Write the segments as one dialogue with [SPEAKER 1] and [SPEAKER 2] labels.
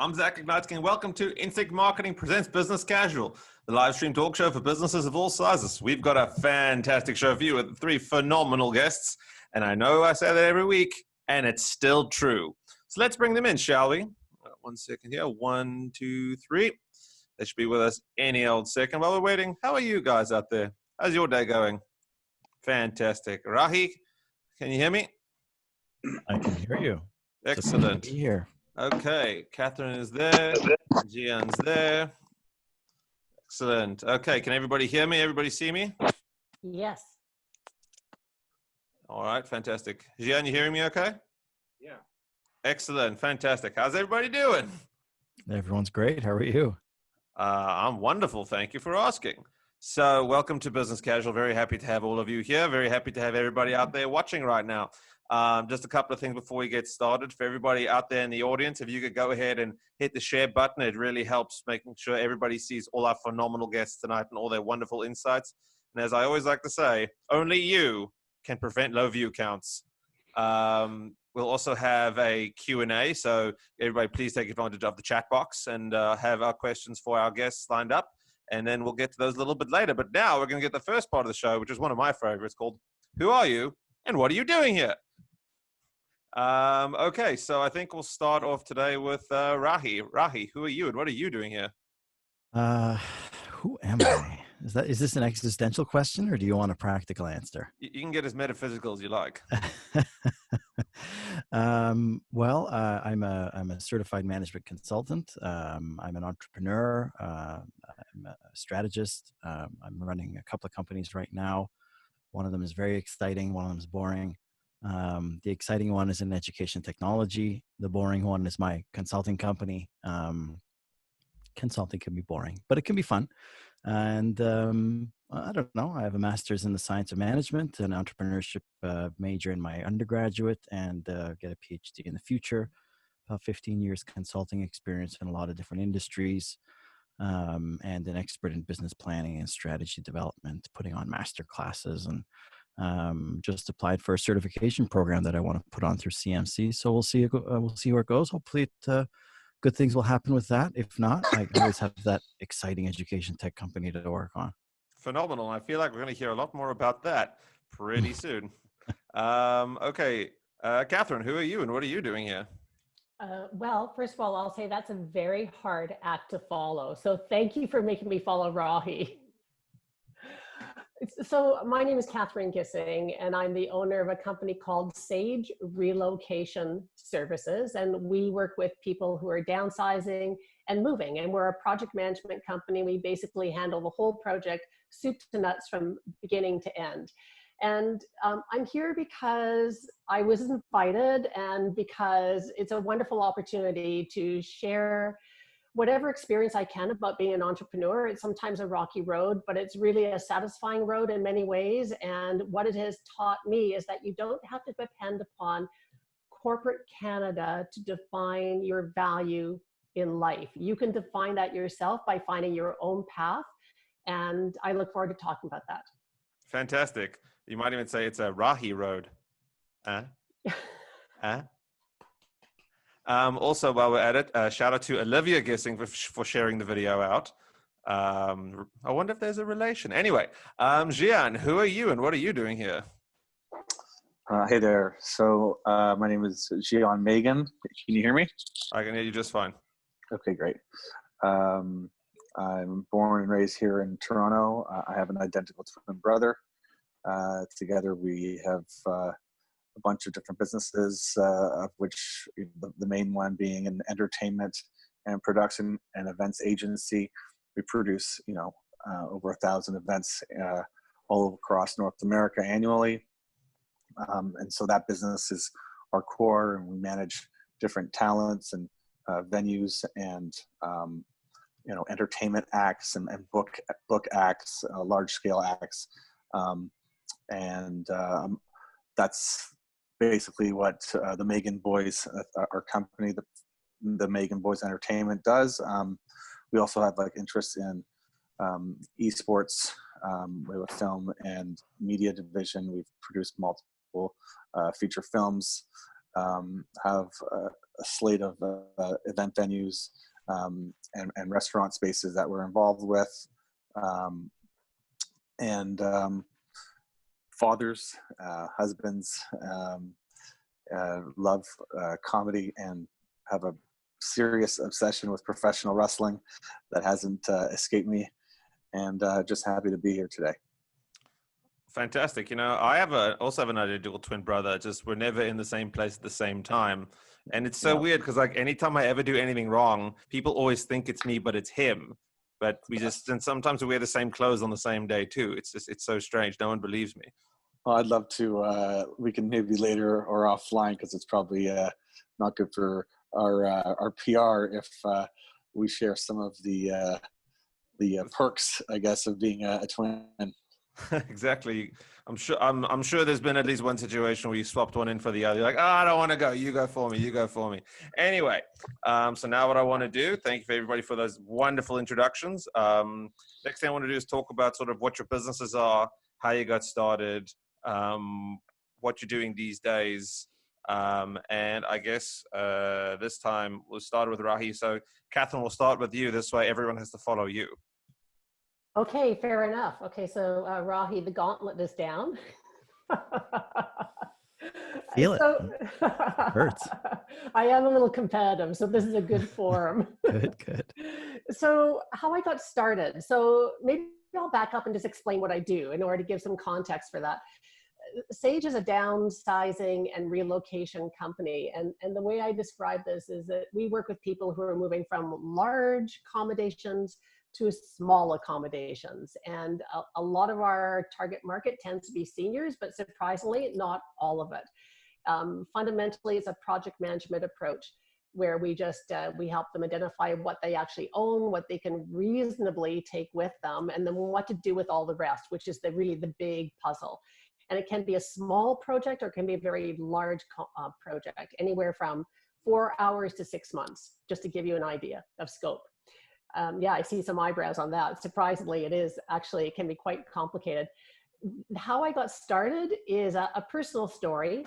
[SPEAKER 1] I'm Zach Ignatski, and welcome to Instinct Marketing Presents Business Casual, the live stream talk show for businesses of all sizes. We've got a fantastic show for you with three phenomenal guests, and I know I say that every week, and it's still true. So let's bring them in, shall we? 1 second here. 1, 2, 3. They should be with us any old second. While we're waiting, how are you guys out there? How's your day going? Fantastic. Rahi, can you hear me?
[SPEAKER 2] I can hear you.
[SPEAKER 1] Excellent.
[SPEAKER 2] Be here.
[SPEAKER 1] Okay, Catherine is there. Jian's there. Excellent. Okay, can everybody hear me? Everybody see me?
[SPEAKER 3] Yes.
[SPEAKER 1] All right, fantastic. Jian, you hearing me okay?
[SPEAKER 4] Yeah.
[SPEAKER 1] Excellent, fantastic. How's everybody doing?
[SPEAKER 2] Everyone's great. How are you?
[SPEAKER 1] I'm wonderful. Thank you for asking. So welcome to Business Casual. Very happy to have all of you here. Very happy to have everybody out there watching right now. Just a couple of things before we get started. For everybody out there in the audience, if you could go ahead and hit the share button, it really helps making sure everybody sees all our phenomenal guests tonight and all their wonderful insights. And as I always like to say, only you can prevent low view counts. We'll also have a Q&A, so everybody please take advantage of the chat box and have our questions for our guests lined up. And then we'll get to those a little bit later. But now we're going to get the first part of the show, which is one of my favorites, called Who Are You and What Are You Doing Here? Okay, so I think we'll start off today with Rahi. Rahi, who are you and what are you doing here?
[SPEAKER 2] Who am I? Is this an existential question or do you want a practical answer?
[SPEAKER 1] You can get as metaphysical as you like.
[SPEAKER 2] I'm a certified management consultant. I'm an entrepreneur. I'm a strategist. I'm running a couple of companies right now. One of them is very exciting. One of them is boring. The exciting one is in education technology. The boring one is my consulting company. Consulting can be boring, but it can be fun. And I don't know. I have a master's in the science of management, an entrepreneurship major in my undergraduate, and get a PhD in the future. About 15 years consulting experience in a lot of different industries, and an expert in business planning and strategy development, putting on master classes, and just applied for a certification program that I want to put on through CMC. So we'll see where it goes. Hopefully good things will happen with that. If not, I always have that exciting education tech company to work on.
[SPEAKER 1] Phenomenal. I feel like we're going to hear a lot more about that pretty soon. Okay. Catherine, who are you and what are you doing here?
[SPEAKER 3] Well, first of all, I'll say that's a very hard act to follow. So thank you for making me follow Rahi. So my name is Catherine Gissing, and I'm the owner of a company called SAGE Relocation Services. And we work with people who are downsizing and moving. And we're a project management company. We basically handle the whole project, soup to nuts, from beginning to end. And I'm here because I was invited and because it's a wonderful opportunity to share whatever experience I can about being an entrepreneur. It's sometimes a rocky road, but it's really a satisfying road in many ways. And what it has taught me is that you don't have to depend upon corporate Canada to define your value in life. You can define that yourself by finding your own path. And I look forward to talking about that.
[SPEAKER 1] Fantastic. You might even say it's a Rahi road. Also, while we're at it, shout out to Olivia Gissing for sharing the video out. I wonder if there's a relation. Anyway, Jian, who are you and what are you doing here?
[SPEAKER 4] Hey there. So my name is Jian Magen. Can you hear me?
[SPEAKER 1] I can hear you just fine.
[SPEAKER 4] Okay, great. I'm born and raised here in Toronto. I have an identical twin brother. Together we have a bunch of different businesses, of which the main one being an entertainment and production and events agency. We produce, over 1,000 events all across North America annually. And so that business is our core, and we manage different talents and venues and, entertainment acts and book acts, large scale acts. That's basically what the Magen Boys, our company, the Magen Boys Entertainment does. We also have interest in esports. We have a film and media division. We've produced multiple feature films. Have slate of event venues and restaurant spaces that we're involved with. And fathers, husbands, love comedy and have a serious obsession with professional wrestling that hasn't escaped me, and just happy to be here today.
[SPEAKER 1] Fantastic. I also have an identical twin brother. Just we're never in the same place at the same time. And it's so weird because like anytime I ever do anything wrong, people always think it's me, but it's him. But and sometimes we wear the same clothes on the same day too. It's so strange. No one believes me.
[SPEAKER 4] Well, I'd love to, we can maybe later or offline, because it's probably not good for our PR if we share some of the perks, I guess, of being a twin.
[SPEAKER 1] Exactly. I'm sure there's been at least one situation where you swapped one in for the other. You're like, oh, I don't want to go. You go for me. You go for me. Anyway, so now what I want to do, thank you for everybody for those wonderful introductions. Next thing I want to do is talk about sort of what your businesses are, how you got started, what you're doing these days. And I guess this time we'll start with Rahi. So Catherine, we'll start with you. This way everyone has to follow you.
[SPEAKER 3] Okay, fair enough. Okay, so Rahi, the gauntlet is down.
[SPEAKER 2] Feel it. Hurts.
[SPEAKER 3] I am a little competitive, so this is a good forum.
[SPEAKER 2] Good.
[SPEAKER 3] So how I got started. So maybe I'll back up and just explain what I do in order to give some context for that. SAGE is a downsizing and relocation company. And the way I describe this is that we work with people who are moving from large accommodations to small accommodations. And a lot of our target market tends to be seniors, but surprisingly, not all of it. Fundamentally, it's a project management approach where we just, we help them identify what they actually own, what they can reasonably take with them, and then what to do with all the rest, which is really the big puzzle. And it can be a small project or it can be a very large project, anywhere from 4 hours to 6 months, just to give you an idea of scope. Yeah, I see some eyebrows on that. Surprisingly, it can be quite complicated. How I got started is a personal story.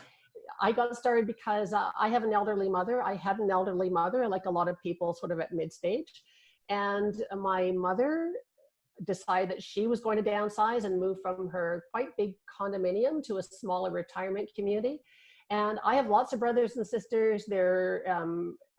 [SPEAKER 3] I got started because I have an elderly mother. I had an elderly mother, like a lot of people sort of at mid-stage. And my mother decided that she was going to downsize and move from her quite big condominium to a smaller retirement community. And I have lots of brothers and sisters. They're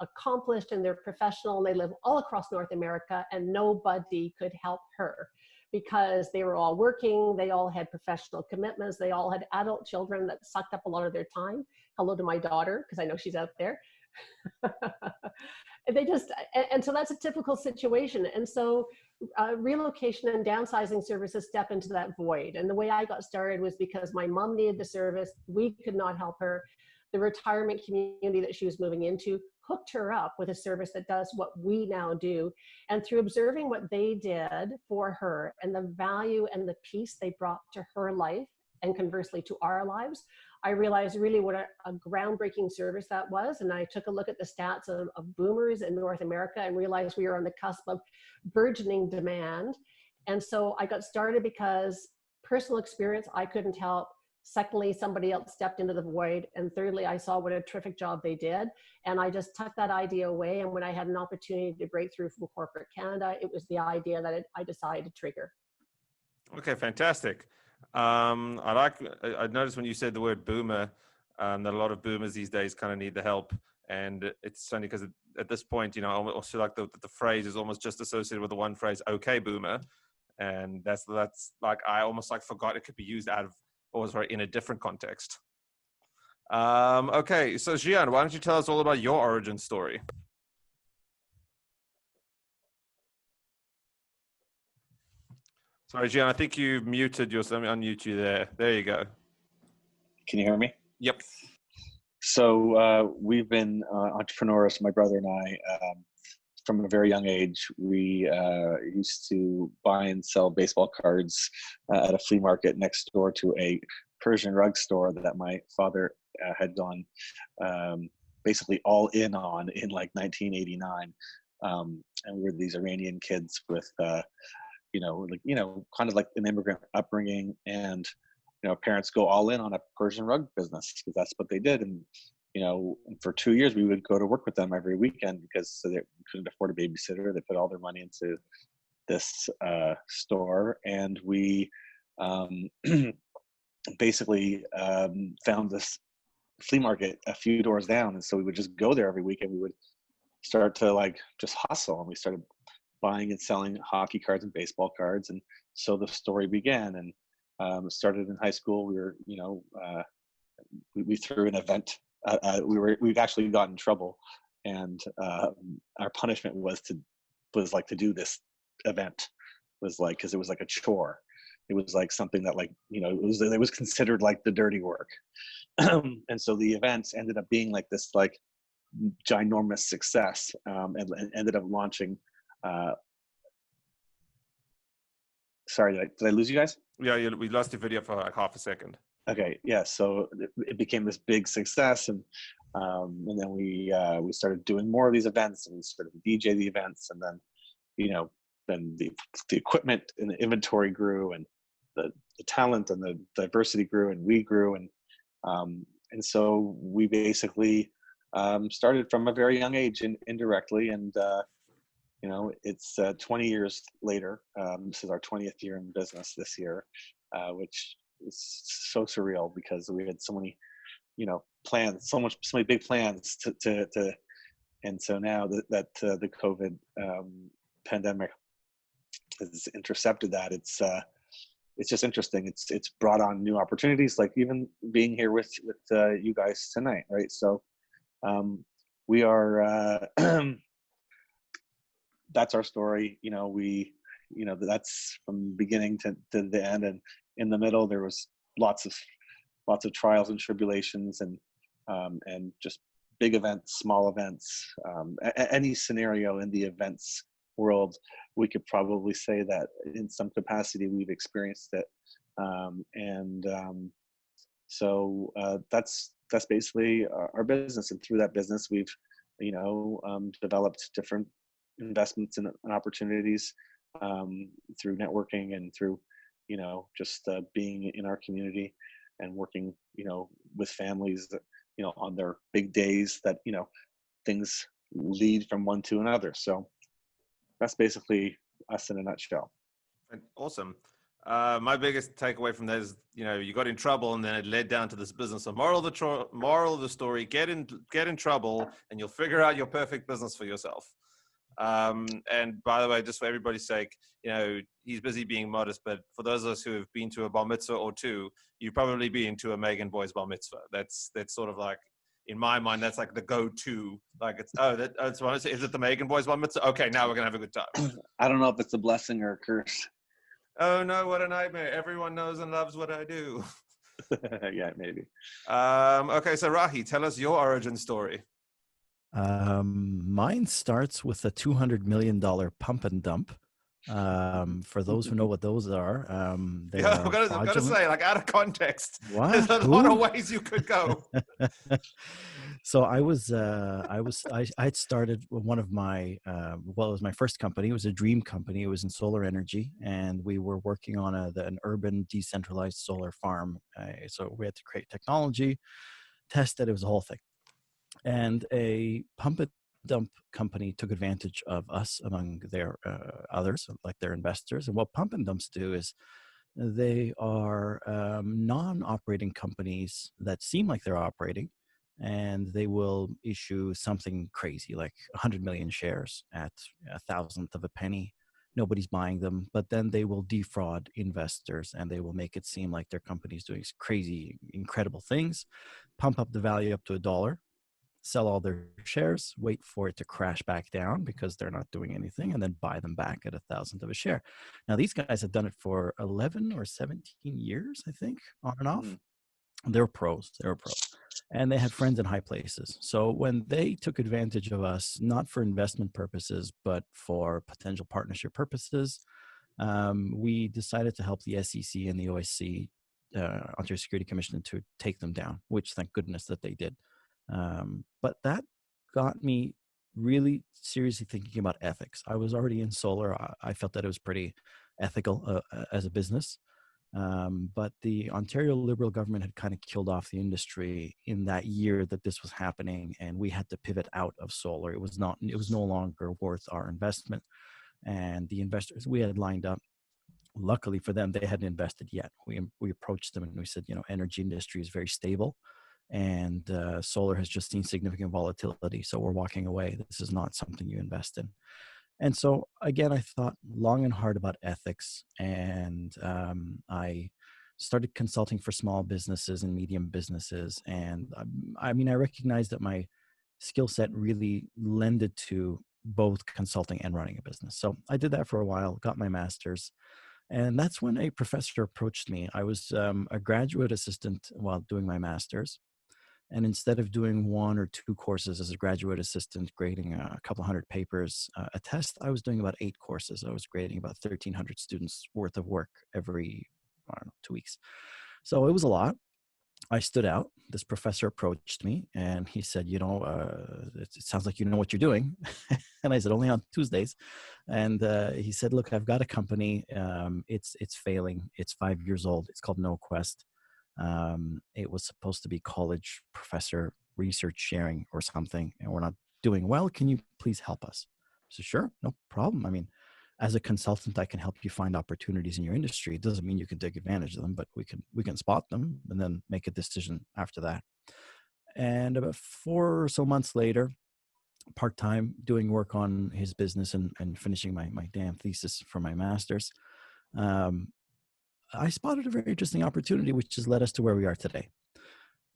[SPEAKER 3] accomplished and they're professional and they live all across North America, and nobody could help her because they were all working. They all had professional commitments. They all had adult children that sucked up a lot of their time. Hello to my daughter, because I know she's out there. And so that's a typical situation. And so relocation and downsizing services step into that void. And the way I got started was because my mom needed the service. We could not help her. The retirement community that she was moving into hooked her up with a service that does what we now do. And through observing what they did for her and the value and the peace they brought to her life, and conversely to our lives, I realized really what a groundbreaking service that was. And I took a look at the stats of boomers in North America and realized we were on the cusp of burgeoning demand. And so I got started because personal experience, I couldn't help. Secondly, somebody else stepped into the void. And thirdly, I saw what a terrific job they did. And I just tucked that idea away. And when I had an opportunity to break through from corporate Canada, it was the idea that I decided to trigger.
[SPEAKER 1] Okay, fantastic. I noticed when you said the word boomer, that a lot of boomers these days kind of need the help. And it's funny because at this point, also like the phrase is almost just associated with the one phrase, okay, boomer. And that's like, I almost like forgot it could be used in a different context. Okay, so Jian, why don't you tell us all about your origin story? Sorry, Jian, I think you muted yourself. Let me unmute you there. There you go.
[SPEAKER 4] Can you hear me?
[SPEAKER 1] Yep.
[SPEAKER 4] So we've been entrepreneurs, my brother and I, from a very young age. We used to buy and sell baseball cards at a flea market next door to a Persian rug store that my father had gone basically all in on in like 1989. And we were these Iranian kids with kind of like an immigrant upbringing, and parents go all in on a Persian rug business because that's what they did. And for 2 years we would go to work with them every weekend because so they couldn't afford a babysitter. They put all their money into this store, and we um, basically found this flea market a few doors down, and so we would just go there every weekend. We would start to like just hustle, and we started buying and selling hockey cards and baseball cards, and so the story began. And started in high school. We were, we threw an event. We've actually got in trouble, and our punishment was to do this event. Was like, because it was like a chore. It was like something that it was considered like the dirty work. And so the events ended up being like this like ginormous success, and ended up launching. Sorry, did I lose you guys?
[SPEAKER 1] Yeah, we lost your video for like half a second.
[SPEAKER 4] Okay, yeah. So it became this big success, and then we started doing more of these events, and we started to DJ the events, and then then the equipment and the inventory grew, and the talent and the diversity grew, and we grew, and so we basically started from a very young age indirectly, and it's 20 years later. This is our 20th year in business this year, which is so surreal because we had so many, plans, so many big plans to and so now that the COVID pandemic has intercepted that, it's just interesting. It's brought on new opportunities, like even being here with you guys tonight, right? So we are that's our story. That's from beginning to the end, and in the middle there was lots of trials and tribulations, and just big events, small events, any scenario in the events world, we could probably say that in some capacity we've experienced it. So that's basically our business, and through that business we've developed different investments and opportunities through networking and through just being in our community and working with families that on their big days that things lead from one to another. So that's basically us in a nutshell.
[SPEAKER 1] Awesome. My biggest takeaway from that is, you got in trouble, and then it led down to this business. So moral of the story: get in trouble, and you'll figure out your perfect business for yourself. And by the way, just for everybody's sake, he's busy being modest, but for those of us who have been to a bar mitzvah or two, you've probably been to a Magen boys bar mitzvah. That's sort of like, in my mind, that's like the go-to. Like is it the Magen boys bar mitzvah? Okay, now we're gonna have a good time.
[SPEAKER 4] I don't know if it's a blessing or a curse.
[SPEAKER 1] Oh no, what a nightmare! Everyone knows and loves what I do.
[SPEAKER 4] Yeah, maybe.
[SPEAKER 1] Okay, so Rahi, tell us your origin story.
[SPEAKER 2] Mine starts with a $200 million pump and dump. For those who know what those are, I'm
[SPEAKER 1] gonna say, like, out of context,
[SPEAKER 2] what?
[SPEAKER 1] There's a lot of ways you could go.
[SPEAKER 2] So I had started one of my, it was my first company. It was a dream company. It was in solar energy, and we were working on an urban decentralized solar farm. So we had to create technology, test it. It was a whole thing. And a pump and dump company took advantage of us among their others, like their investors. And what pump and dumps do is they are non-operating companies that seem like they're operating, and they will issue something crazy like 100 million shares at a thousandth of a penny. Nobody's buying them, but then they will defraud investors, and they will make it seem like their company is doing crazy, incredible things, pump up the value up to $1, sell all their shares, wait for it to crash back down because they're not doing anything, and then buy them back at a thousandth of a share. Now, these guys have done it for 11 or 17 years, I think, on and off. They're pros. And they had friends in high places. So when they took advantage of us, not for investment purposes, but for potential partnership purposes, we decided to help the SEC and the OSC, Ontario Security Commission, to take them down, which thank goodness that they did. But that got me really seriously thinking about ethics. I was already in solar. I felt that it was pretty ethical as a business. But the Ontario Liberal government had kind of killed off the industry in that year that this was happening, and we had to pivot out of solar. It was no longer worth our investment. And the investors we had lined up, luckily for them, they hadn't invested yet. We approached them and we said, energy industry is very stable, and solar has just seen significant volatility. So we're walking away. This is not something you invest in. And so again, I thought long and hard about ethics, and I started consulting for small businesses and medium businesses. And I recognized that my skill set really lended to both consulting and running a business. So I did that for a while, got my master's. And that's when a professor approached me. I was a graduate assistant while doing my master's. And instead of doing 1 or 2 courses as a graduate assistant, grading a couple hundred papers a test, I was doing about 8 courses. I was grading about 1,300 students worth of work every, 2 weeks. So it was a lot. I stood out. This professor approached me and he said, it sounds like you know what you're doing. And I said, only on Tuesdays. And he said, look, I've got a company. It's failing. It's 5 years old. It's called KnowQuest. It was supposed to be college professor research sharing or something, and we're not doing well. Can you please help us? So sure, no problem. As a consultant, I can help you find opportunities in your industry. It doesn't mean you can take advantage of them, but we can spot them and then make a decision after that. And about 4 or so months later, part-time doing work on his business and finishing my damn thesis for my master's, I spotted a very interesting opportunity, which has led us to where we are today.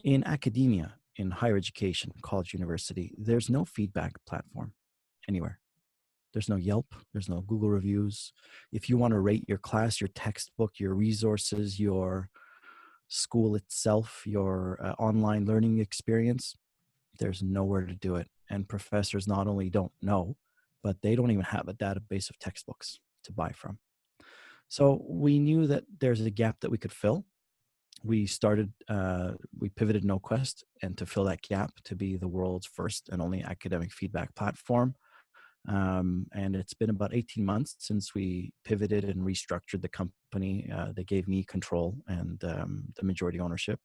[SPEAKER 2] In academia, in higher education, college, university, there's no feedback platform anywhere. There's no Yelp. There's no Google reviews. If you want to rate your class, your textbook, your resources, your school itself, your online learning experience, there's nowhere to do it. And professors not only don't know, but they don't even have a database of textbooks to buy from. So we knew that there's a gap that we could fill. We pivoted KnowQuest, and to fill that gap, to be the world's first and only academic feedback platform. And it's been about 18 months since we pivoted and restructured the company. They gave me control and the majority ownership,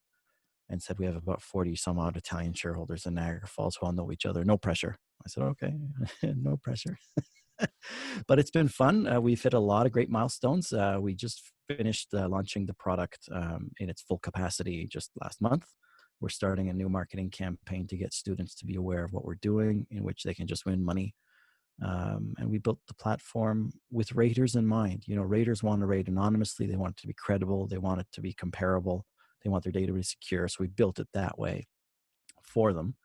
[SPEAKER 2] and said we have about 40 some odd Italian shareholders in Niagara Falls who all know each other. No pressure. I said, okay, no pressure. But it's been fun. We've hit a lot of great milestones. We just finished launching the product in its full capacity just last month. We're starting a new marketing campaign to get students to be aware of what we're doing, in which they can just win money. And we built the platform with raters in mind. Raters want to rate anonymously. They want it to be credible. They want it to be comparable. They want their data to be secure. So we built it that way for them.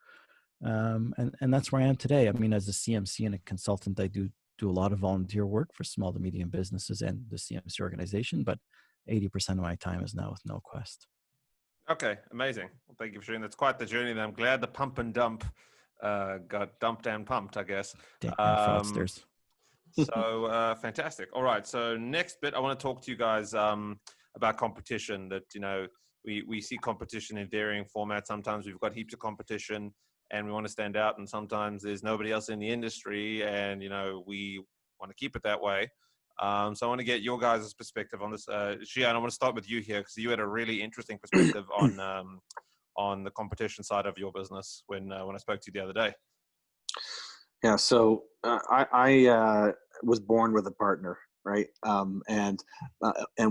[SPEAKER 2] And that's where I am today. As a CMC and a consultant, I do a lot of volunteer work for small to medium businesses and the CMC organization, but 80% of my time is now with KnowQuest. Okay,
[SPEAKER 1] amazing. Well, thank you for sharing. That's quite the journey. And I'm glad the pump and dump got dumped and pumped, I guess.
[SPEAKER 2] Damn fraudsters.
[SPEAKER 1] So fantastic. All right. So next bit, I want to talk to you guys about competition. That we see competition in varying formats. Sometimes we've got heaps of competition and we want to stand out, and sometimes there's nobody else in the industry, and we want to keep it that way. So I want to get your guys' perspective on this. Jian, I want to start with you here because you had a really interesting perspective on the competition side of your business when I spoke to you the other day.
[SPEAKER 4] Yeah, so I was born with a partner, right? And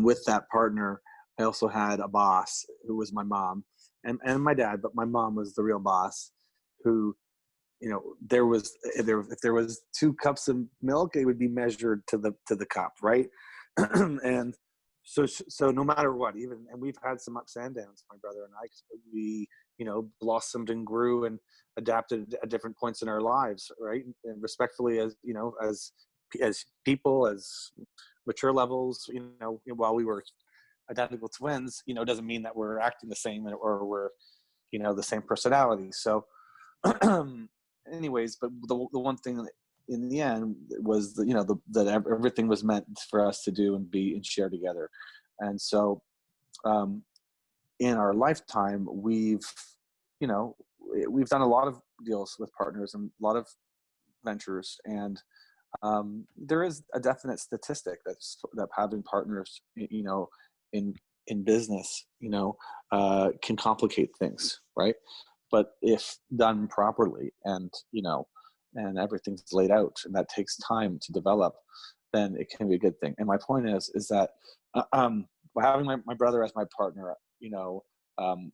[SPEAKER 4] with that partner, I also had a boss who was my mom and my dad, but my mom was the real boss. Who, if there was 2 cups of milk, it would be measured to the cup, right? And so no matter what, and we've had some ups and downs, my brother and I, 'cause we blossomed and grew and adapted at different points in our lives, right? And respectfully, as people, as mature levels, while we were identical twins, doesn't mean that we're acting the same or we're the same personality. So anyways, but the one thing in the end was that everything was meant for us to do and be and share together. And so in our lifetime, we've done a lot of deals with partners and a lot of ventures, and there is a definite statistic that having partners in in business, can complicate things, right? But if done properly and, and everything's laid out and that takes time to develop, then it can be a good thing. And my point is that by having my brother as my partner,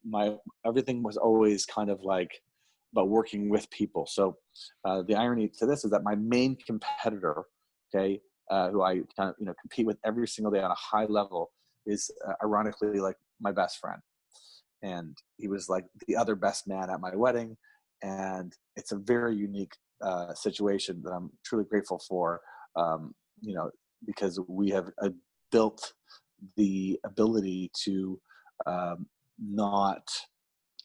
[SPEAKER 4] my everything was always kind of like about working with people. So the irony to this is that my main competitor, okay, who I kind of compete with every single day on a high level, is ironically like my best friend, and he was like the other best man at my wedding, and it's a very unique situation that I'm truly grateful for, because we have built the ability to not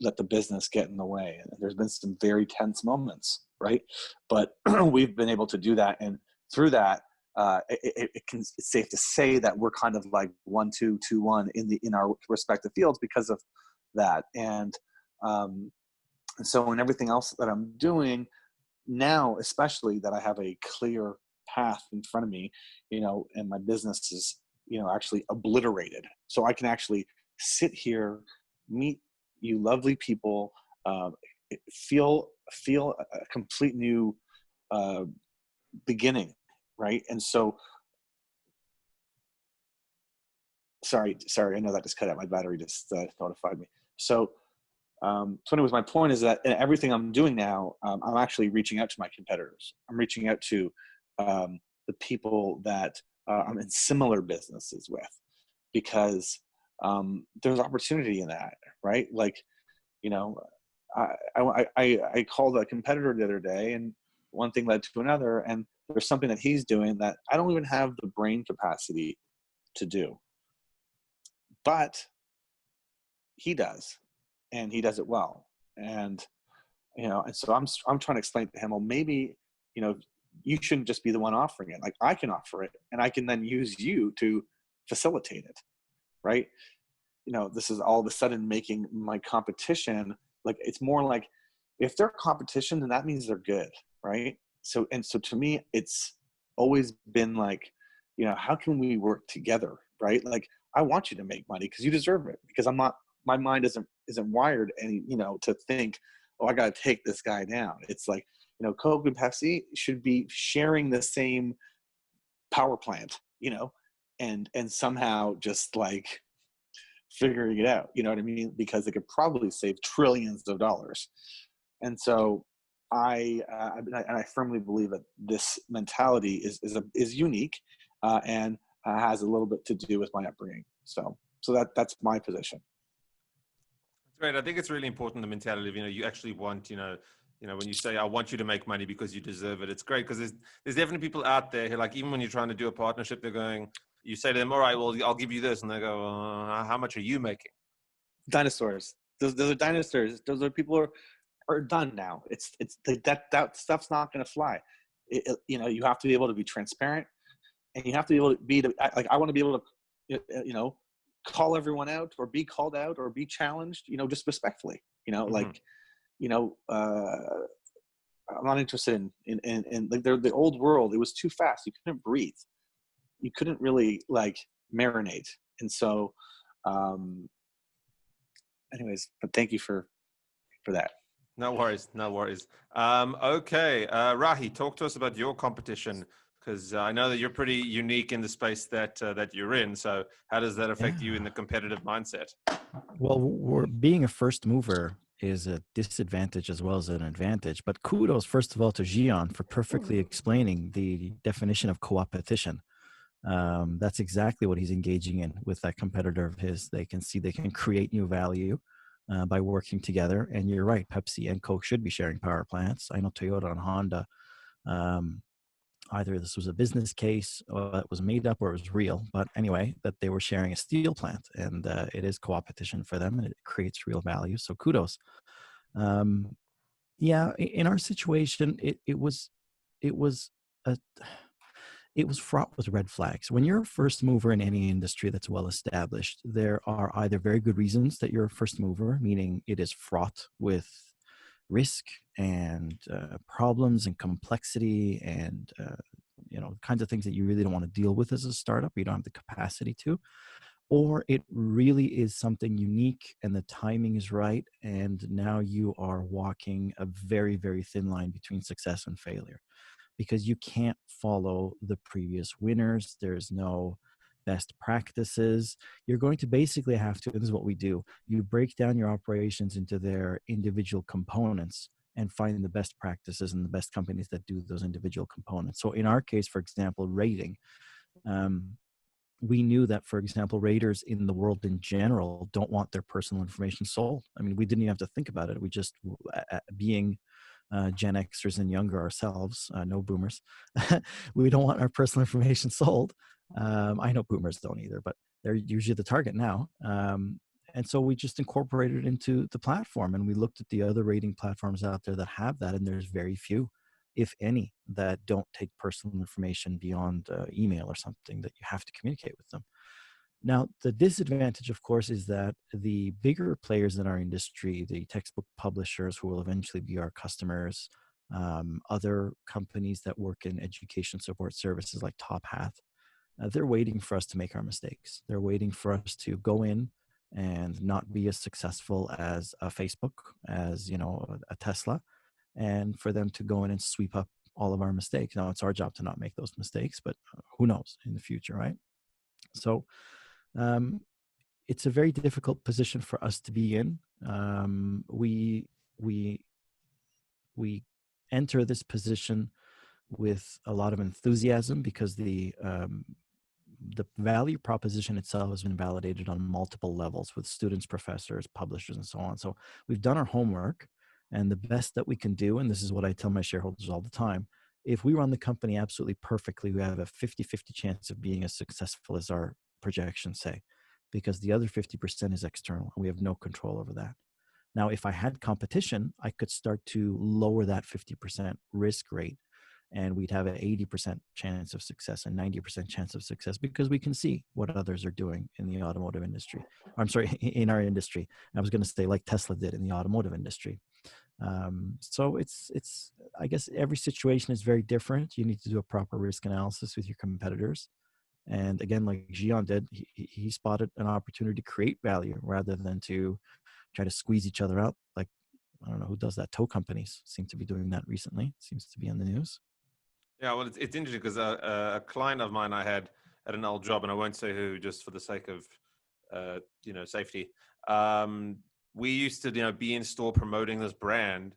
[SPEAKER 4] let the business get in the way. And there's been some very tense moments, right? But we've been able to do that, and through that, it's safe to say that we're kind of like 1-2, 2-1 in our respective fields because of that. And so in everything else that I'm doing now, especially that I have a clear path in front of me, and my business is, actually obliterated. So I can actually sit here, meet you lovely people, feel a complete new beginning, right? And so, sorry, I know that just cut out. My battery just notified me. So anyways, my point is that in everything I'm doing now, I'm actually reaching out to my competitors. I'm reaching out to the people that I'm in similar businesses with, because there's opportunity in that, right? Like, I called a competitor the other day, and one thing led to another, and there's something that he's doing that I don't even have the brain capacity to do, but he does, and he does it well. And and so I'm trying to explain to him, well, maybe you shouldn't just be the one offering it. Like, I can offer it, and I can then use you to facilitate it, right? This is all of a sudden making my competition, like, it's more like, if they're competition, then that means they're good, right? So to me, it's always been like, how can we work together, right? Like, I want you to make money because you deserve it, because my mind isn't wired any, to think, oh, I got to take this guy down. It's like, Coke and Pepsi should be sharing the same power plant, and somehow just like figuring it out, you know what I mean? Because they could probably save trillions of dollars. And so I firmly believe that this mentality is unique, and has a little bit to do with my upbringing. So that's my position.
[SPEAKER 1] Great. I think it's really important, the mentality of, you actually want, when you say, I want you to make money because you deserve it, it's great, because there's definitely people out there who, like, even when you're trying to do a partnership, they're going, you say to them, all right, well, I'll give you this. And they go, how much are you making?
[SPEAKER 4] Dinosaurs. Those are dinosaurs. Those are people are done now. It's that stuff's not going to fly. You have to be able to be transparent, and you have to be able to I want to be able to, call everyone out, or be called out, or be challenged, just respectfully,
[SPEAKER 1] Mm-hmm.
[SPEAKER 4] like, I'm not interested in like the old world. It was too fast. You couldn't breathe. You couldn't really like marinate. And so, anyways, but thank you for that.
[SPEAKER 1] No worries. Okay. Rahi, talk to us about your competition, because I know that you're pretty unique in the space that you're in. So how does that affect you in the competitive mindset?
[SPEAKER 2] Well, being a first mover is a disadvantage as well as an advantage. But kudos, first of all, to Jian for perfectly explaining the definition of co-opetition. That's exactly what he's engaging in with that competitor of his. They can see they can create new value by working together. And you're right, Pepsi and Coke should be sharing power plants. I know Toyota and Honda, either this was a business case that was made up or it was real, but anyway, that they were sharing a steel plant, and it is co-opetition for them, and it creates real value. So kudos. Yeah, in our situation, it was fraught with red flags. When you're a first mover in any industry that's well established, there are either very good reasons that you're a first mover, meaning it is fraught with risk and problems and complexity and kinds of things that you really don't want to deal with as a startup. You don't have the capacity to. or it really is something unique and the timing is right. And now you are walking a very, very thin line between success and failure, because you can't follow the previous winners. There's no best practices. You're going to basically have to, this is what we do, you break down your operations into their individual components and find the best practices and the best companies that do those individual components. So in our case, for example, rating, we knew that, for example, raters in the world in general don't want their personal information sold. I mean, we didn't even have to think about it. We just, being Gen Xers and younger ourselves, no boomers, we don't want our personal information sold. I know boomers don't either, but they're usually the target now. And so we just incorporated it into the platform, and we looked at the other rating platforms out there that have that, and there's very few, if any, that don't take personal information beyond email or something that you have to communicate with them. Now, the disadvantage, of course, is that the bigger players in our industry, the textbook publishers who will eventually be our customers, other companies that work in education support services like Top Hat, they're waiting for us to make our mistakes. They're waiting for us to go in and not be as successful as a Facebook, as, you know, a Tesla, and for them to go in and sweep up all of our mistakes. Now, it's our job to not make those mistakes, but who knows in the future, right? So it's a very difficult position for us to be in. We enter this position with a lot of enthusiasm because the value proposition itself has been validated on multiple levels with students, professors, publishers, and so on. So we've done our homework, and the best that we can do, and this is what I tell my shareholders all the time, if we run the company absolutely perfectly, we have a 50-50 chance of being as successful as our projections say, because the other 50% is external, and we have no control over that. Now, if I had competition, I could start to lower that 50% risk rate, and we'd have an 80% chance of success and 90% chance of success, because we can see what others are doing in the automotive industry. I'm sorry, in our industry. I was going to say like Tesla did in the automotive industry. So it's, I guess every situation is very different. You need to do a proper risk analysis with your competitors. And again, like Jian did, he spotted an opportunity to create value rather than to try to squeeze each other out. Like, I don't know who does that. Tow companies seem to be doing that recently. Seems to be in the news. Yeah,
[SPEAKER 1] well, it's interesting because a client of mine I had at an old job, and I won't say who, just for the sake of safety. We used to be in store promoting this brand,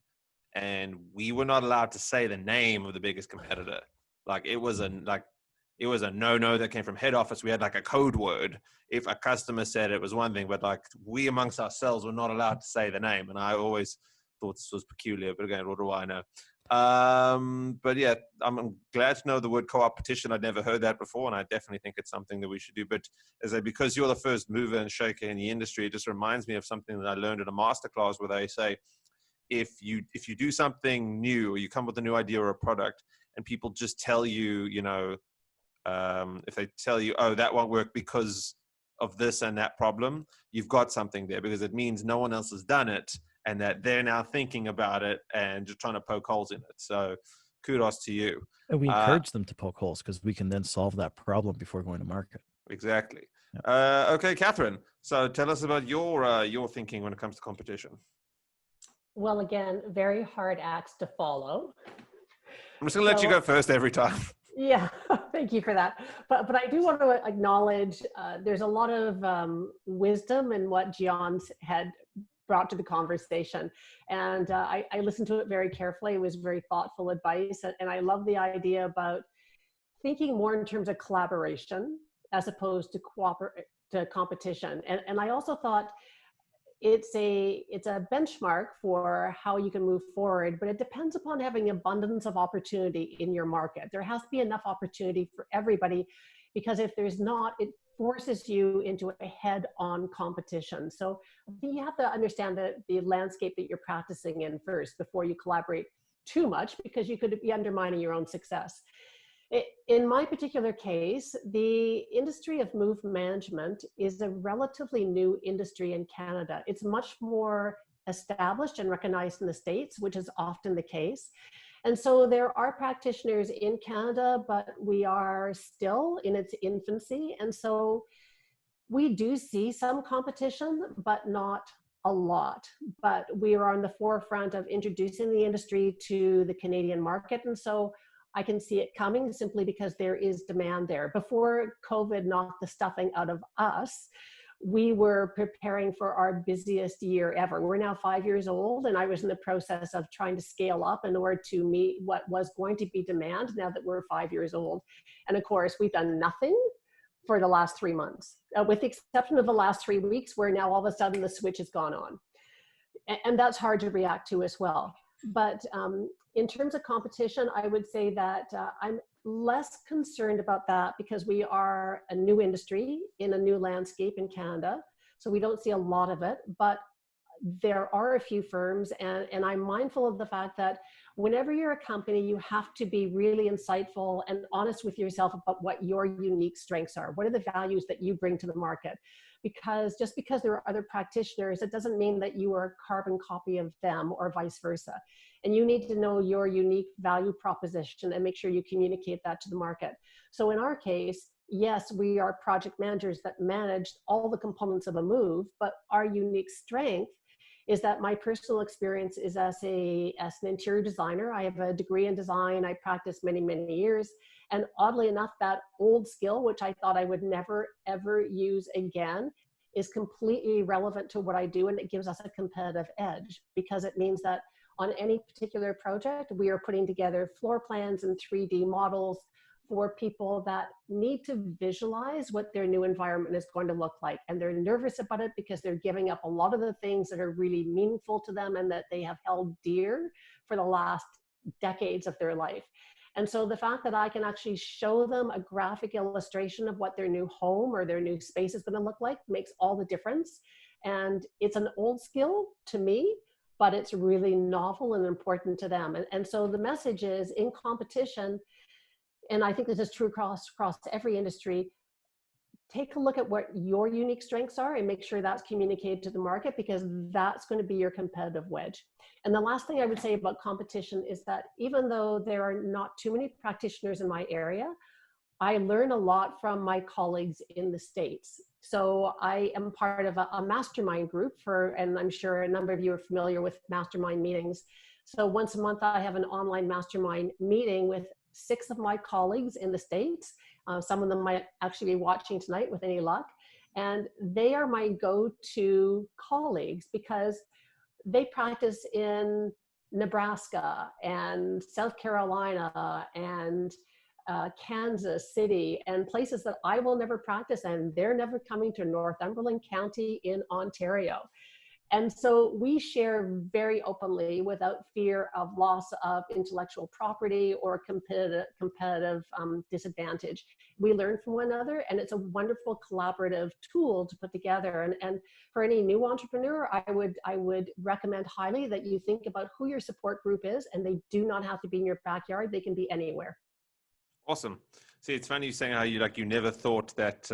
[SPEAKER 1] and we were not allowed to say the name of the biggest competitor. Like it was a no that came from head office. We had like a code word. If a customer said it was one thing, but like we amongst ourselves were not allowed to say the name. And I always thought this was peculiar, but again, what do I know? But yeah, I'm glad to know the word co-opetition. I'd never heard that before, and I definitely think it's something that we should do. But because you're the first mover and shaker in the industry, it just reminds me of something that I learned at a masterclass where they say, if you do something new, or you come with a new idea or a product, and people just tell you, if they tell you, oh, that won't work because of this and that problem, you've got something there, because it means no one else has done it, and that they're now thinking about it and just trying to poke holes in it. So kudos to you.
[SPEAKER 2] And we encourage them to poke holes because we can then solve that problem before going to market.
[SPEAKER 1] Exactly. Yeah. Okay, Catherine. So tell us about your thinking when it comes to competition.
[SPEAKER 3] Well, again, very hard acts to follow.
[SPEAKER 1] I'm just going to let you go first every time.
[SPEAKER 3] Yeah, thank you for that. But I do want to acknowledge there's a lot of wisdom in what Jian had brought to the conversation. And I listened to it very carefully. It was very thoughtful advice. And I love the idea about thinking more in terms of collaboration as opposed to competition. And I also thought it's a benchmark for how you can move forward, but it depends upon having abundance of opportunity in your market. There has to be enough opportunity for everybody, because if there's not, it forces you into a head-on competition. So I think you have to understand the landscape that you're practicing in first before you collaborate too much, because you could be undermining your own success. In my particular case, the industry of move management is a relatively new industry in Canada. It's much more established and recognized in the States, which is often the case. And so there are practitioners in Canada, but we are still in its infancy. And so We do see some competition, but not a lot. But we are on the forefront of introducing the industry to the Canadian market. And so I can see it coming simply because there is demand there. Before COVID knocked the stuffing out of us, we were preparing for our busiest year ever. We're now 5 years old, and I was in the process of trying to scale up in order to meet what was going to be demand now that we're 5 years old. And of course, we've done nothing for the last 3 months, with the exception of the last 3 weeks, where now all of a sudden the switch has gone on. And that's hard to react to as well. But in terms of competition, I would say that I'm less concerned about that because we are a new industry in a new landscape in Canada. So we don't see a lot of it, but there are a few firms, and I'm mindful of the fact that whenever you're a company, you have to be really insightful and honest with yourself about what your unique strengths are. What are the values that you bring to the market? Because just because there are other practitioners, it doesn't mean that you are a carbon copy of them or vice versa. And you need to know your unique value proposition and make sure you communicate that to the market. So in our case, yes, we are project managers that manage all the components of a move, but our unique strength is that my personal experience is as an interior designer. I have a degree in design. I practiced many, many years. And oddly enough, that old skill, which I thought I would never, ever use again, is completely relevant to what I do. And it gives us a competitive edge because it means that on any particular project, we are putting together floor plans and 3D models for people that need to visualize what their new environment is going to look like. And they're nervous about it because they're giving up a lot of the things that are really meaningful to them and that they have held dear for the last decades of their life. And so the fact that I can actually show them a graphic illustration of what their new home or their new space is going to look like makes all the difference. And it's an old skill to me, but it's really novel and important to them. And so the message is, in competition, and I think this is true across every industry, take a look at what your unique strengths are and make sure that's communicated to the market, because that's going to be your competitive wedge. And the last thing I would say about competition is that even though there are not too many practitioners in my area, I learn a lot from my colleagues in the States. So I am part of a mastermind group and I'm sure a number of you are familiar with mastermind meetings. So once a month, I have an online mastermind meeting with 6 of my colleagues in the States. Some of them might actually be watching tonight with any luck. And they are my go-to colleagues because they practice in Nebraska and South Carolina and Kansas City and places that I will never practice, and they're never coming to Northumberland County in Ontario. And so we share very openly without fear of loss of intellectual property or competitive disadvantage. We learn from one another, and it's a wonderful collaborative tool to put together. And for any new entrepreneur, I would recommend highly that you think about who your support group is, and they do not have to be in your backyard. They can be anywhere.
[SPEAKER 1] Awesome. See, it's funny you saying how you never thought that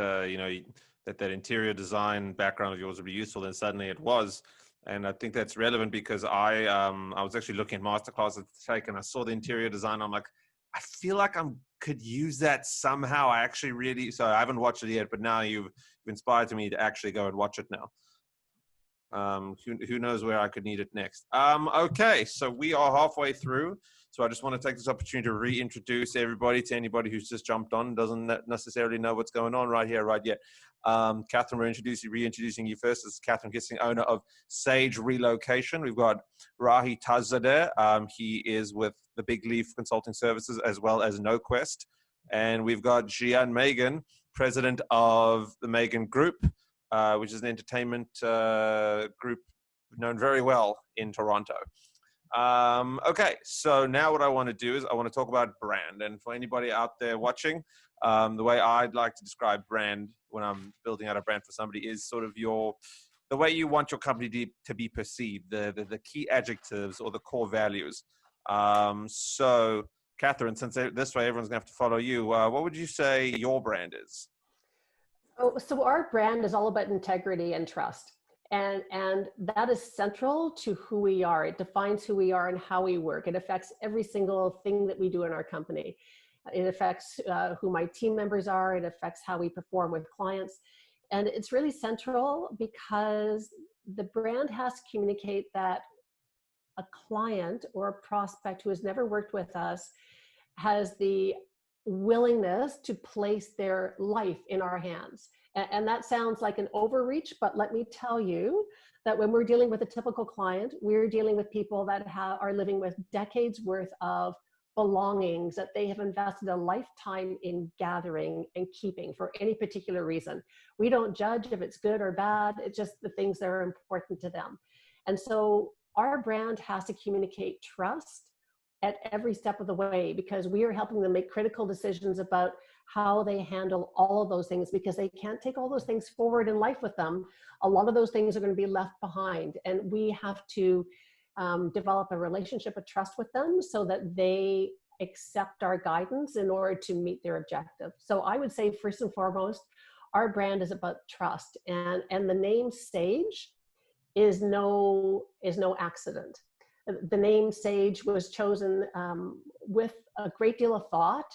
[SPEAKER 1] that interior design background of yours would be useful, then suddenly it was. And I think that's relevant because I was actually looking at masterclasses to take, and I saw the interior design. I'm like, I feel like I could use that somehow. I actually really, so I haven't watched it yet, but now you've inspired me to actually go and watch it now. Who knows where I could need it next. Okay, so we are halfway through. So I just want to take this opportunity to reintroduce everybody to anybody who's just jumped on, doesn't necessarily know what's going on right here, right yet. Catherine, we're reintroducing you first. This is Catherine Gissing, owner of SAGE Relocation. We've got Rahi Tajzadeh. He is with the Big Leaf Consulting Services as well as KnowQuest. And we've got Jian Magen, president of the Magen Group, which is an entertainment group known very well in Toronto. Okay, so now what I want to do is I want to talk about brand. And for anybody out there watching, the way I'd like to describe brand when I'm building out a brand for somebody is sort of the way you want your company to be perceived, the key adjectives or the core values. So Catherine, since this way everyone's gonna have to follow you, what would you say your brand is?
[SPEAKER 3] Oh, so our brand is all about integrity and trust. And that is central to who we are. It defines who we are and how we work. It affects every single thing that we do in our company. It affects who my team members are. It affects how we perform with clients. And it's really central because the brand has to communicate that a client or a prospect who has never worked with us has the willingness to place their life in our hands. And that sounds like an overreach, but let me tell you that when we're dealing with a typical client, we're dealing with people that are living with decades worth of belongings that they have invested a lifetime in gathering and keeping for any particular reason. We don't judge if it's good or bad. It's just the things that are important to them. And so our brand has to communicate trust at every step of the way, because we are helping them make critical decisions about how they handle all of those things, because they can't take all those things forward in life with them. A lot of those things are going to be left behind, and we have to develop a relationship of trust with them so that they accept our guidance in order to meet their objective. So I would say first and foremost, our brand is about trust, and the name SAGE is no accident. The name SAGE was chosen with a great deal of thought.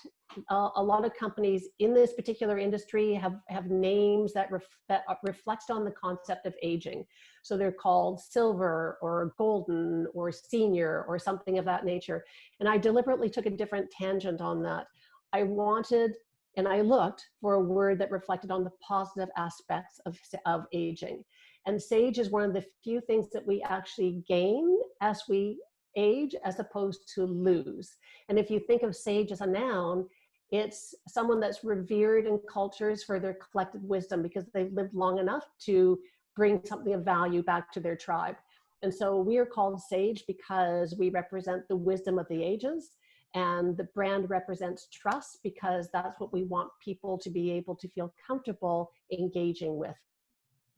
[SPEAKER 3] A lot of companies in this particular industry have names that reflect on the concept of aging. So they're called silver or golden or senior or something of that nature. And I deliberately took a different tangent on that. I wanted, and I looked for a word that reflected on the positive aspects of aging. And SAGE is one of the few things that we actually gain as we age as opposed to lose. And if you think of SAGE as a noun, it's someone that's revered in cultures for their collective wisdom because they've lived long enough to bring something of value back to their tribe. And so we are called SAGE because we represent the wisdom of the ages, and the brand represents trust because that's what we want people to be able to feel comfortable engaging with.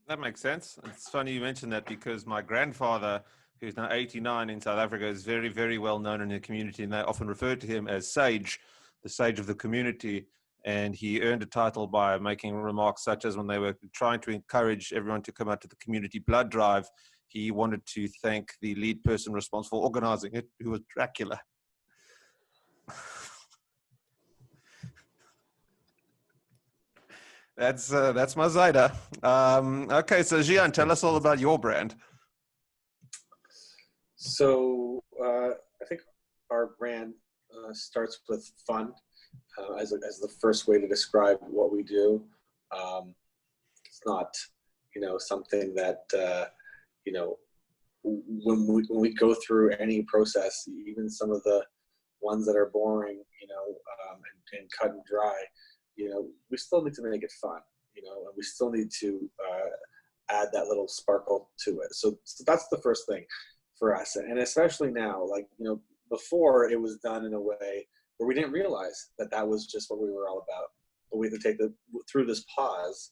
[SPEAKER 1] That makes sense. It's funny you mentioned that because my grandfather, who's now 89 in South Africa, is very, very well known in the community, and they often refer to him as Sage, the sage of the community. And he earned a title by making remarks such as when they were trying to encourage everyone to come out to the community blood drive, he wanted to thank the lead person responsible for organizing it, who was Dracula. That's my Zyda. Okay, so Jian, tell us all about your brand.
[SPEAKER 5] So I think our brand starts with fun as the first way to describe what we do. It's not, something that, when we go through any process, even some of the ones that are boring, and cut and dry, we still need to make it fun, and we still need to add that little sparkle to it. So that's the first thing for us. And especially now, before it was done in a way where we didn't realize that was just what we were all about. But we had to take through this pause,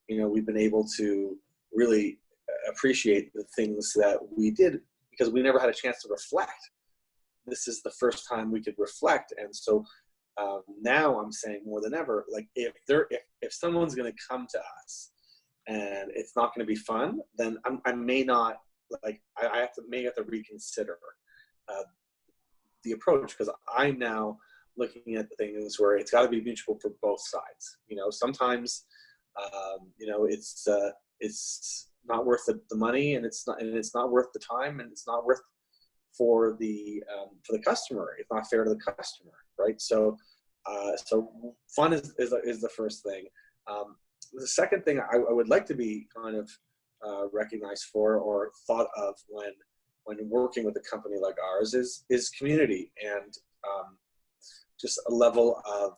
[SPEAKER 5] we've been able to really appreciate the things that we did because we never had a chance to reflect. This is the first time we could reflect. And so now I'm saying more than ever, if someone's going to come to us and it's not going to be fun, then I may not, I may have to reconsider the approach, because I'm now looking at things where it's got to be mutual for both sides. Sometimes it's not worth the money, and it's not worth the time, and it's not worth for the customer. It's not fair to the customer, right? So fun is the first thing. The second thing I would like to be kind of recognized for or thought of when working with a company like ours is community, and just a level of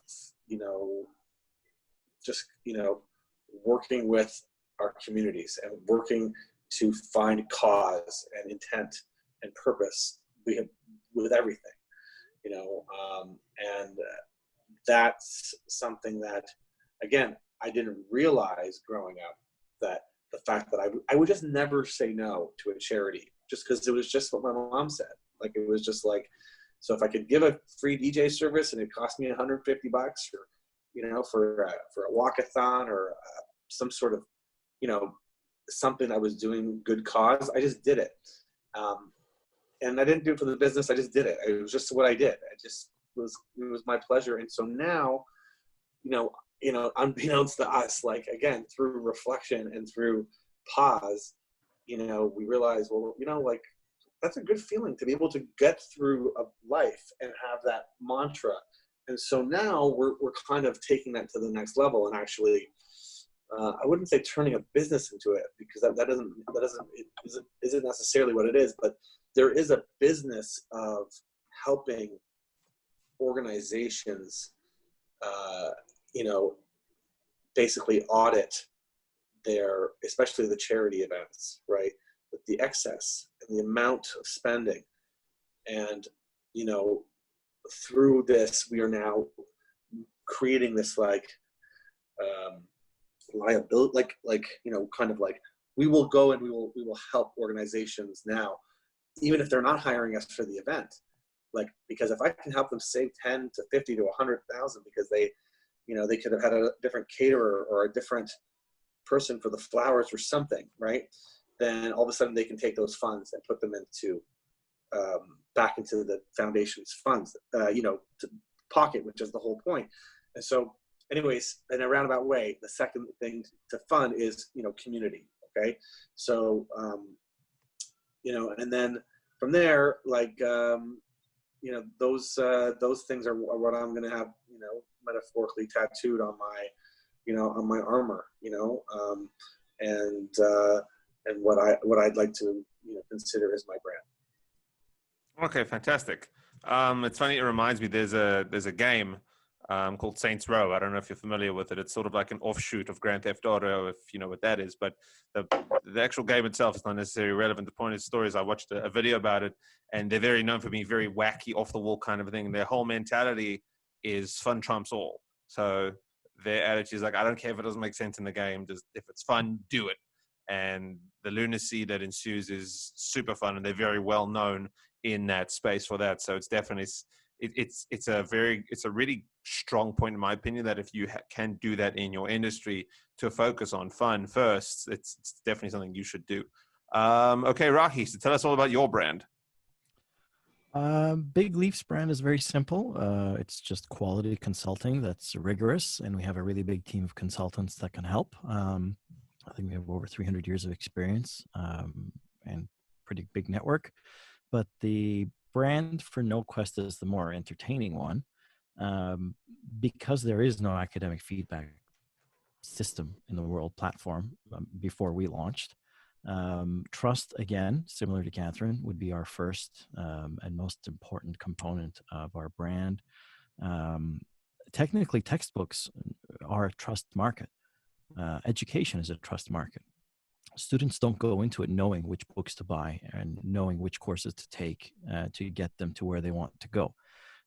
[SPEAKER 5] working with our communities and working to find cause and intent and purpose with everything, and that's something that, again, I didn't realize growing up, that the fact that I would just never say no to a charity just because it was just what my mom said. It was just so if I could give a free DJ service and it cost me $150 or, for a walkathon or some sort of, something I was doing good cause, I just did it. And I didn't do it for the business. I just did it. It was just what I did. It was my pleasure. And so now, you know, unbeknownst to us, like, again, through reflection and through pause, you know, we realize, well, you know, like, that's a good feeling to be able to get through a life and have that mantra. And so now we're kind of taking that to the next level and actually, I wouldn't say turning a business into it, because that isn't necessarily what it is, but there is a business of helping organizations, you know, basically audit their, especially the charity events, right? With the excess and the amount of spending. And, you know, through this, we are now creating this like liability, like, you know, kind of like, we will go and we will help organizations now, even if they're not hiring us for the event. Like, because if I can help them save 10 to 50 to 100,000 because they, you know, they could have had a different caterer or a different person for the flowers or something, right? Then all of a sudden they can take those funds and put them into back into the foundation's funds, you know, to pocket, which is the whole point. And so, anyways, in a roundabout way, the second thing to fund is, you know, community. Okay, so you know, and then from there, like, you know, those things are what I'm going to have, you know, metaphorically tattooed on my, you know, on my armor, you know, and what I'd like to, you know, consider as my brand.
[SPEAKER 1] Okay, fantastic. It's funny. It reminds me. There's a game called Saints Row. I don't know if you're familiar with it. It's sort of like an offshoot of Grand Theft Auto, if you know what that is. But the actual game itself is not necessarily relevant. The point of the story is I watched a video about it, and they're very known for being very wacky, off the wall kind of thing. And their whole mentality is fun trumps all. So their attitude is like, I don't care if it doesn't make sense in the game. Just if it's fun, do it. And the lunacy that ensues is super fun, and they're very well known in that space for that. So it's definitely it's a really strong point in my opinion that if you can do that in your industry to focus on fun first, it's definitely something you should do. Okay, Rahi, so tell us all about your brand.
[SPEAKER 2] Big Leaf's brand is very simple. It's just quality consulting that's rigorous, and we have a really big team of consultants that can help. I think we have over 300 years of experience and pretty big network. But the brand for KnowQuest is the more entertaining one because there is no academic feedback system in the world platform before we launched. Trust, again, similar to Catherine, would be our first and most important component of our brand. Technically, textbooks are a trust market. Education is a trust market. Students don't go into it knowing which books to buy and knowing which courses to take to get them to where they want to go.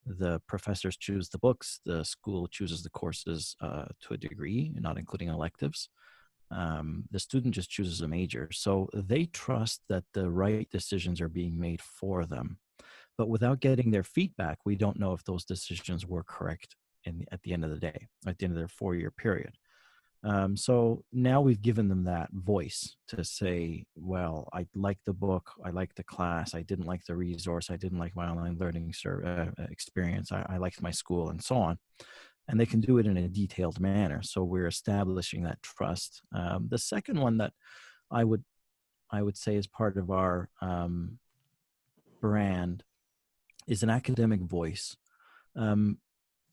[SPEAKER 2] The professors choose the books, the school chooses the courses to a degree, not including electives. The student just chooses a major. So they trust that the right decisions are being made for them. But without getting their feedback, we don't know if those decisions were correct at the end of the day, at the end of their 4-year period. So now we've given them that voice to say, well, I like the book, I like the class, I didn't like the resource, I didn't like my online learning experience, I liked my school, and so on. And they can do it in a detailed manner. So we're establishing that trust. The second one that I would say is part of our brand is an academic voice.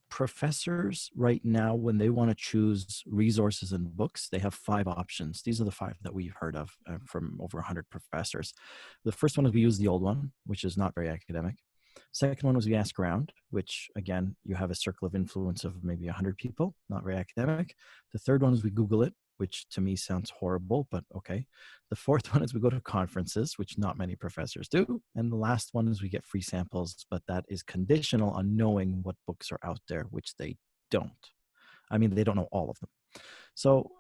[SPEAKER 2] Professors right now, when they want to choose resources and books, they have 5 options. These are the 5 that we've heard of from over 100 professors. The first one is we use the old one, which is not very academic. Second one was we ask around, which again, you have a circle of influence of maybe 100 people, not very academic. The third one is we Google it, which to me sounds horrible, but okay. The fourth one is we go to conferences, which not many professors do. And the last one is we get free samples, but that is conditional on knowing what books are out there, which they don't. I mean, they don't know all of them. So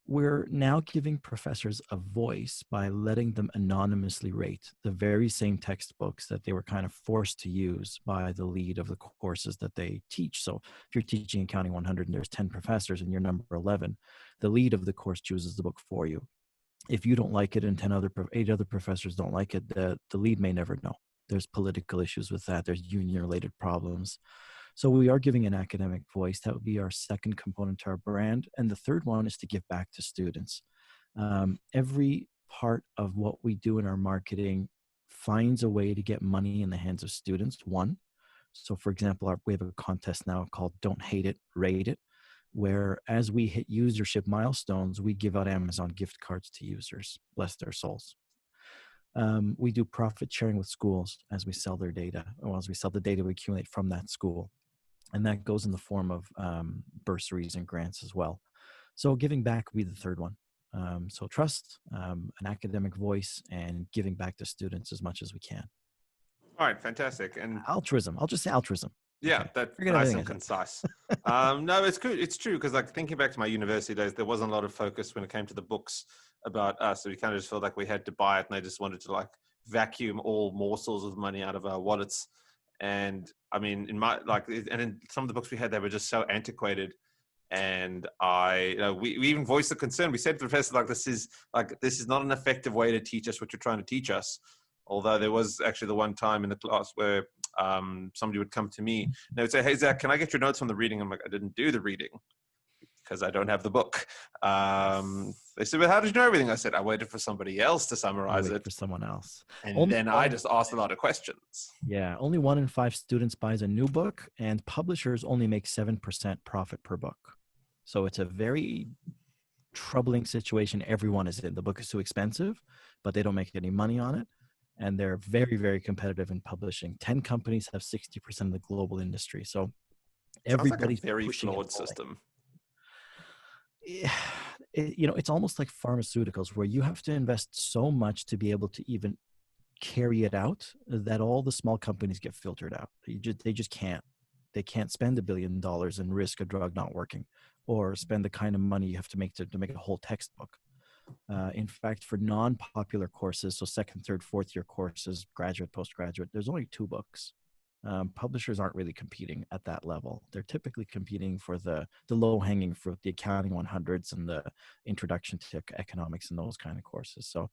[SPEAKER 2] we're now giving professors a voice by letting them anonymously rate the very same textbooks that they were kind of forced to use by the lead of the courses that they teach. So if you're teaching Accounting 100 and there's 10 professors and you're number 11, the lead of the course chooses the book for you. If you don't like it and 8 other professors don't like it, the lead may never know. There's political issues with that. There's union-related problems. So we are giving an academic voice. That would be our second component to our brand. And the third one is to give back to students. Every part of what we do in our marketing finds a way to get money in the hands of students. One, so for example, we have a contest now called Don't Hate It, Rate It, where as we hit usership milestones, we give out Amazon gift cards to users, bless their souls. We do profit sharing with schools as we sell their data, or as we sell the data we accumulate from that school. And that goes in the form of bursaries and grants as well. So giving back would be the third one. So trust, an academic voice, and giving back to students as much as we can.
[SPEAKER 1] All right, fantastic. And
[SPEAKER 2] altruism. I'll just say altruism.
[SPEAKER 1] Yeah,
[SPEAKER 2] Okay.
[SPEAKER 1] that's
[SPEAKER 2] Forget
[SPEAKER 1] nice
[SPEAKER 2] everything
[SPEAKER 1] and
[SPEAKER 2] I
[SPEAKER 1] concise. No, it's good. It's true, because like thinking back to my university days, there wasn't a lot of focus when it came to the books about us. So we kind of just felt like we had to buy it, and they just wanted to like vacuum all morsels of money out of our wallets. And I mean, and in some of the books we had, they were just so antiquated. And we even voiced the concern. We said to the professor, this is not an effective way to teach us what you're trying to teach us. Although there was actually the one time in the class where somebody would come to me and they would say, "Hey, Zach, can I get your notes from the reading?" I'm like, "I didn't do the reading because I don't have the book." They said, "Well, how did you know everything?" I said, "I waited for somebody else to summarize it
[SPEAKER 2] for someone else.
[SPEAKER 1] And then I just asked a lot of questions."
[SPEAKER 2] Yeah, only 1 in 5 students buys a new book, and publishers only make 7% profit per book. So it's a very troubling situation everyone is in. The book is too expensive, but they don't make any money on it. And they're very, very competitive in publishing. 10 companies have 60% of the global industry. So everybody's
[SPEAKER 1] sounds like a very
[SPEAKER 2] pushing
[SPEAKER 1] flawed system.
[SPEAKER 2] It's almost like pharmaceuticals, where you have to invest so much to be able to even carry it out that all the small companies get filtered out. They just can't. They can't spend $1 billion and risk a drug not working, or spend the kind of money you have to make to make a whole textbook. In fact, for non-popular courses, so second, third, fourth year courses, graduate, postgraduate, there's only 2 books. Publishers aren't really competing at that level. They're typically competing for the low-hanging fruit, the accounting 100s and the introduction to economics and those kind of courses. So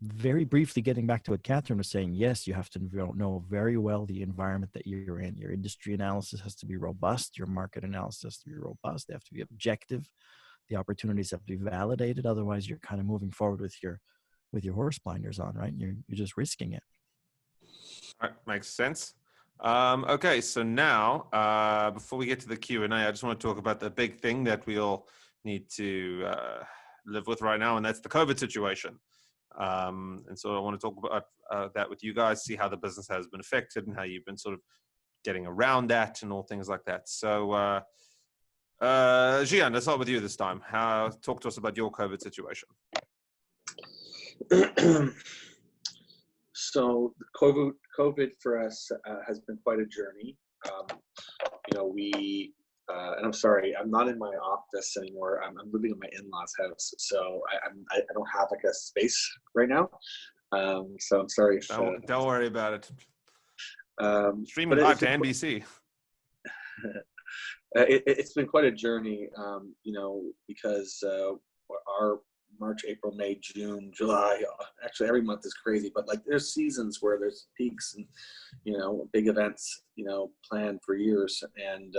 [SPEAKER 2] very briefly, getting back to what Catherine was saying, yes, you have to know very well the environment that you're in. Your industry analysis has to be robust. Your market analysis has to be robust. They have to be objective. The opportunities have to be validated. Otherwise, you're kind of moving forward with your horse blinders on, right? You're just risking it.
[SPEAKER 1] All right, makes sense. Okay, so now before we get to the Q&A, I just want to talk about the big thing that we all need to live with right now, and that's the COVID situation. And so I want to talk about that with you guys, see how the business has been affected and how you've been sort of getting around that and all things like that. So Jian, let's start with you this time. Talk to us about your COVID situation.
[SPEAKER 5] So COVID for us has been quite a journey. And I'm sorry, I'm not in my office anymore. I'm living in my in-laws' house, so I don't have like a space right now. So I'm sorry.
[SPEAKER 1] Don't worry about it. Streaming live to NBC.
[SPEAKER 5] It's been quite a journey, because our March, April, May, June, July, actually every month is crazy, but like there's seasons where there's peaks and, big events, planned for years. And,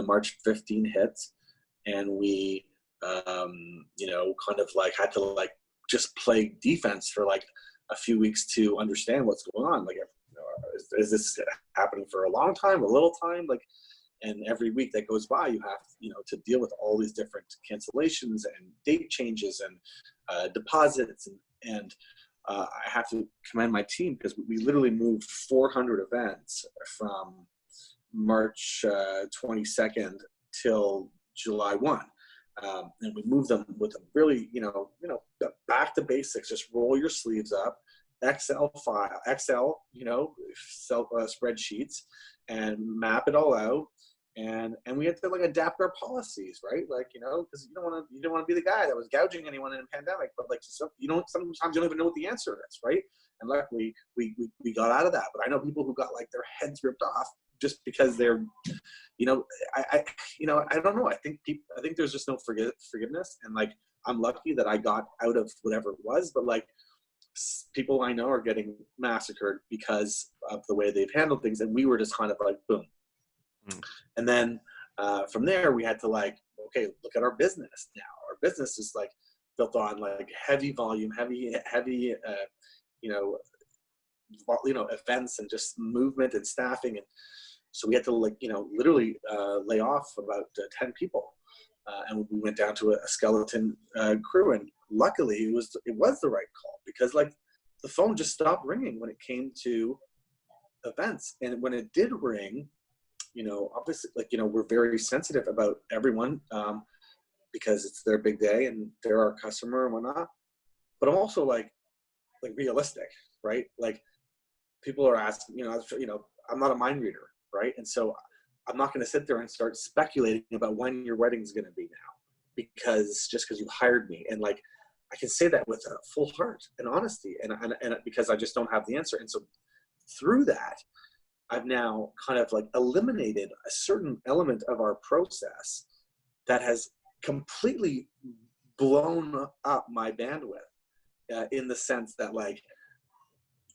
[SPEAKER 5] March 15 hits and we, kind of like had to like just play defense for like a few weeks to understand what's going on. Like, is this happening for a long time, a little time? Like, and every week that goes by, you have, to deal with all these different cancellations and date changes and deposits. And I have to commend my team because we literally moved 400 events from March 22nd till July 1. And we moved them with a really, back to basics, just roll your sleeves up, Excel, spreadsheets, and map it all out. And we had to like adapt our policies, right? Like, because you don't want to be the guy that was gouging anyone in a pandemic, but like, sometimes you don't even know what the answer is, right? And luckily we got out of that. But I know people who got like their heads ripped off just because they're, I don't know. I think there's just no forgiveness. And like, I'm lucky that I got out of whatever it was, but like, people I know are getting massacred because of the way they've handled things. And we were just kind of like, boom. And then from there, we had to like, okay, look at our business now. Our business is like built on like heavy volume, heavy, events and just movement and staffing. And so we had to like, literally lay off about 10 people. And we went down to a skeleton crew. And luckily it was the right call, because like the phone just stopped ringing when it came to events. And when it did ring, obviously, like, we're very sensitive about everyone because it's their big day and they're our customer and whatnot. But I'm also like realistic, right? Like people are asking, I'm not a mind reader, right? And so I'm not going to sit there and start speculating about when your wedding is going to be now, because you hired me. And like, I can say that with a full heart and honesty and because I just don't have the answer. And so through that, I've now kind of like eliminated a certain element of our process that has completely blown up my bandwidth in the sense that like,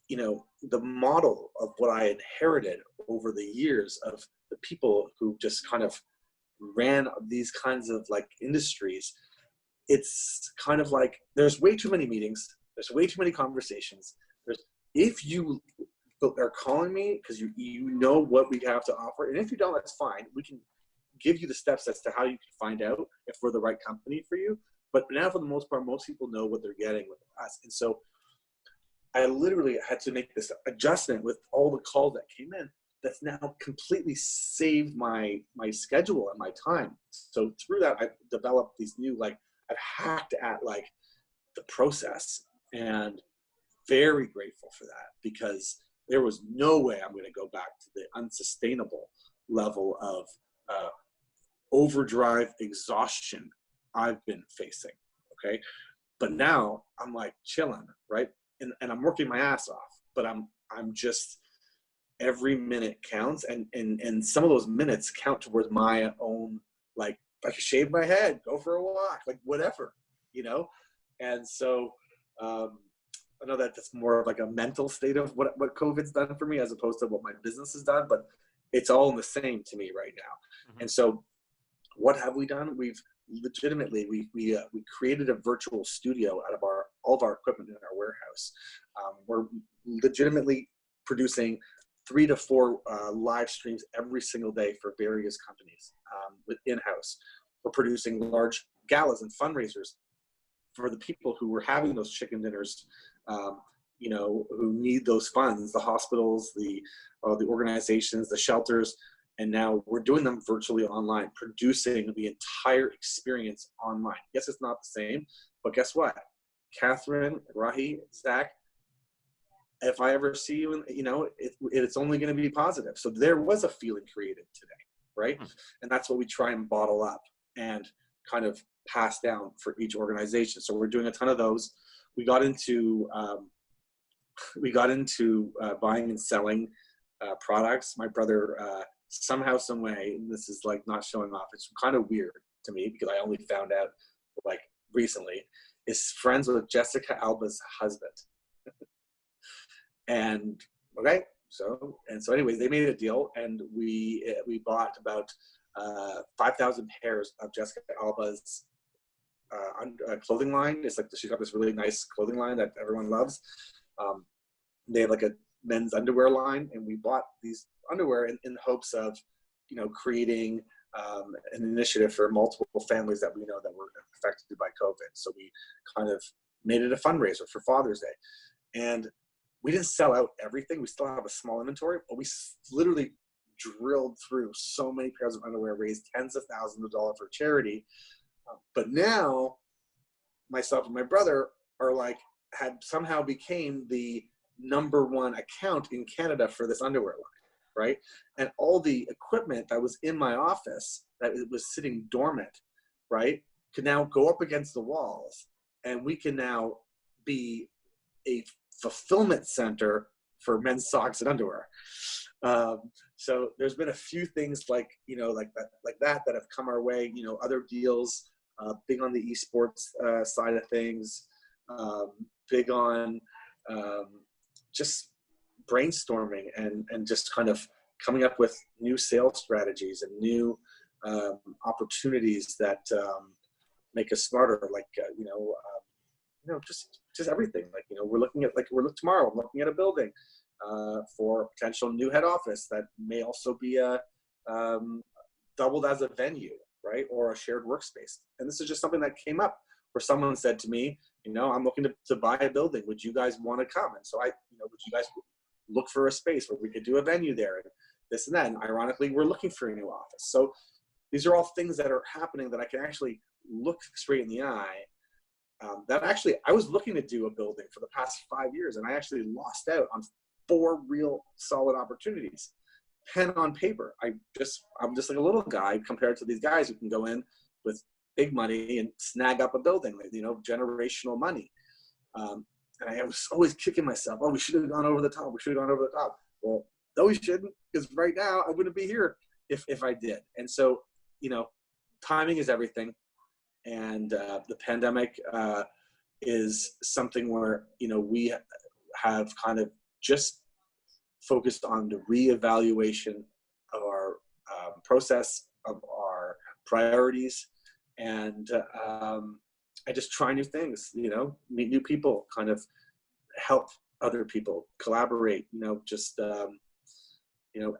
[SPEAKER 5] the model of what I inherited over the years of the people who just kind of ran these kinds of like industries, it's kind of like there's way too many meetings, there's way too many conversations. If you are calling me because you know what we have to offer, and if you don't, that's fine. We can give you the steps as to how you can find out if we're the right company for you. But now, for the most part, most people know what they're getting with us. And so I literally had to make this adjustment with all the calls that came in. That's now completely saved my schedule and my time. So through that, I've developed these new, like, I've hacked at like the process, and very grateful for that, because there was no way I'm going to go back to the unsustainable level of overdrive exhaustion I've been facing. Okay. But now I'm like chilling, right? And I'm working my ass off, but I'm just, every minute counts. And some of those minutes count towards my own, like, if I could shave my head, go for a walk, like whatever, And so, I know that that's more of like a mental state of what COVID's done for me as opposed to what my business has done, but it's all in the same to me right now. Mm-hmm. And so what have we done? We've legitimately, we created a virtual studio out of all of our equipment in our warehouse. We're legitimately producing 3 to 4 live streams every single day for various companies with in-house. We're producing large galas and fundraisers for the people who were having those chicken dinners, who need those funds, the hospitals, the organizations, the shelters. And now we're doing them virtually online, producing the entire experience online. Yes, it's not the same, but guess what? Catherine, Rahi, Zach, if I ever see you, it's only going to be positive. So there was a feeling created today, right? And that's what we try and bottle up and kind of pass down for each organization. So we're doing a ton of those. We got into buying and selling products. My brother somehow, some way, and this is like not showing off, it's kind of weird to me because I only found out like recently, is friends with Jessica Alba's husband. And okay, so anyways, they made a deal, and we bought about 5,000 pairs of Jessica Alba's clothing line. It's like she's got this really nice clothing line that everyone loves. They have like a men's underwear line, and we bought these underwear in hopes of, creating an initiative for multiple families that we know that were affected by COVID. So we kind of made it a fundraiser for Father's Day, and we didn't sell out everything. We still have a small inventory, but we literally drilled through so many pairs of underwear, raised tens of thousands of dollars for charity. But now myself and my brother are like, had somehow became the #1 account in Canada for this underwear line, right? And all the equipment that was in my office that it was sitting dormant, right, could now go up against the walls, and we can now be a fulfillment center for men's socks and underwear. So there's been a few things like that have come our way. Other deals, big on the esports side of things, big on just brainstorming and just kind of coming up with new sales strategies and new opportunities that make us smarter. Like just everything. Like we're looking at tomorrow. I'm looking at a building for a potential new head office that may also be doubled as a venue, right, or a shared workspace. And this is just something that came up where someone said to me, I'm looking to buy a building. Would you guys want to come? And so would you guys look for a space where we could do a venue there, and this and that. And ironically, we're looking for a new office. So these are all things that are happening that I can actually look straight in the eye. That actually, I was looking to do a building for the past 5 years, and I actually lost out on 4 real solid opportunities. Pen on paper. I'm just like a little guy compared to these guys who can go in with big money and snag up a building, generational money. And I was always kicking myself. Oh, we should have gone over the top. We should have gone over the top. Well, no, we shouldn't, because right now I wouldn't be here if I did. And so, timing is everything. And the pandemic is something where, we have kind of just focused on the reevaluation of our process, of our priorities, and I just try new things, meet new people, kind of help other people, collaborate,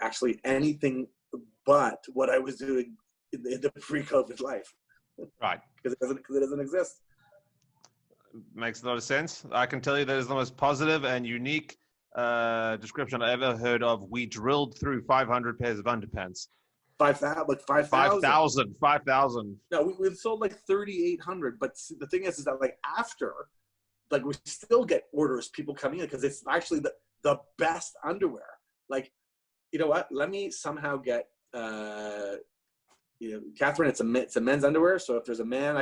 [SPEAKER 5] actually anything but what I was doing in the pre-COVID life.
[SPEAKER 1] Right.
[SPEAKER 5] Because it doesn't exist.
[SPEAKER 1] Makes a lot of sense. I can tell you that is the most positive and unique description I ever heard of. We drilled through 500 pairs of underpants.
[SPEAKER 5] 5,000.
[SPEAKER 1] 5,000.
[SPEAKER 5] No, we sold like 3,800. But the thing is that after, we still get orders, people coming in, because it's actually the best underwear. You know what? Let me somehow get, Catherine, it's a men's underwear. So if there's a man,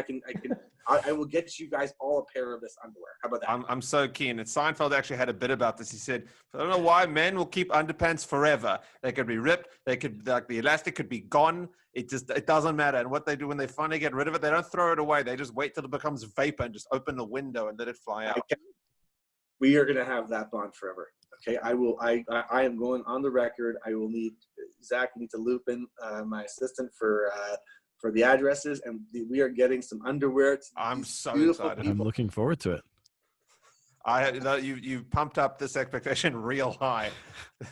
[SPEAKER 5] I will get you guys all a pair of this underwear. How about that?
[SPEAKER 1] I'm so keen. And Seinfeld actually had a bit about this. He said, I don't know why men will keep underpants forever. They could be ripped. They could, the elastic could be gone. It doesn't matter. And what they do when they finally get rid of it, they don't throw it away. They just wait till it becomes vapor and just open the window and let it fly out.
[SPEAKER 5] We are going to have that bond forever. Okay. I am going on the record. I will need, Zach, you need to loop in my assistant for the addresses, and we are getting some underwear.
[SPEAKER 1] I'm so excited.
[SPEAKER 2] I'm looking forward to it.
[SPEAKER 1] You pumped up this expectation real high.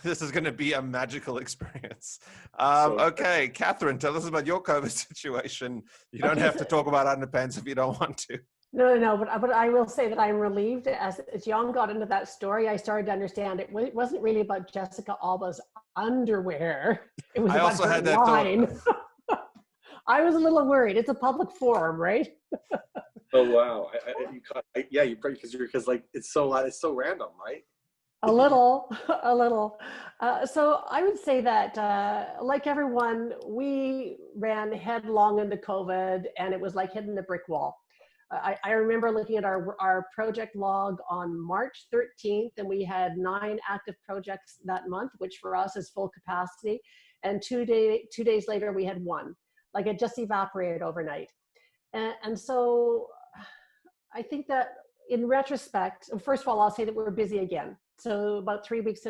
[SPEAKER 1] This is going to be a magical experience. Okay, Catherine, tell us about your COVID situation. You don't have to talk about underpants if you don't want to.
[SPEAKER 3] No, but I will say that I'm relieved. As Jian got into that story, I started to understand it wasn't really about Jessica Alba's underwear. It was about
[SPEAKER 1] also
[SPEAKER 3] her
[SPEAKER 1] had that
[SPEAKER 3] wine. I was a little worried. It's a public forum, right?
[SPEAKER 5] Oh wow! You probably because it's so random, right?
[SPEAKER 3] A little. So I would say that, like everyone, we ran headlong into COVID, and it was like hitting a brick wall. I remember looking at our project log on March 13th, and we had 9 active projects that month, which for us is full capacity. And 2 days later, we had 1. It just evaporated overnight. And so I think that in retrospect, first of all, I'll say that we're busy again. So about 3 weeks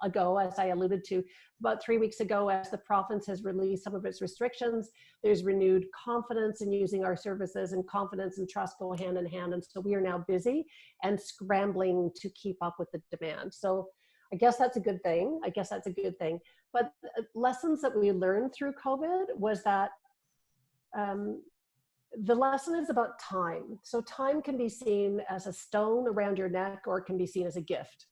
[SPEAKER 3] ago, as I alluded to, about 3 weeks ago, as the province has released some of its restrictions, there's renewed confidence in using our services, and confidence and trust go hand in hand. And so we are now busy and scrambling to keep up with the demand. So I guess that's a good thing. But lessons that we learned through COVID was that the lesson is about time. So time can be seen as a stone around your neck, or it can be seen as a gift.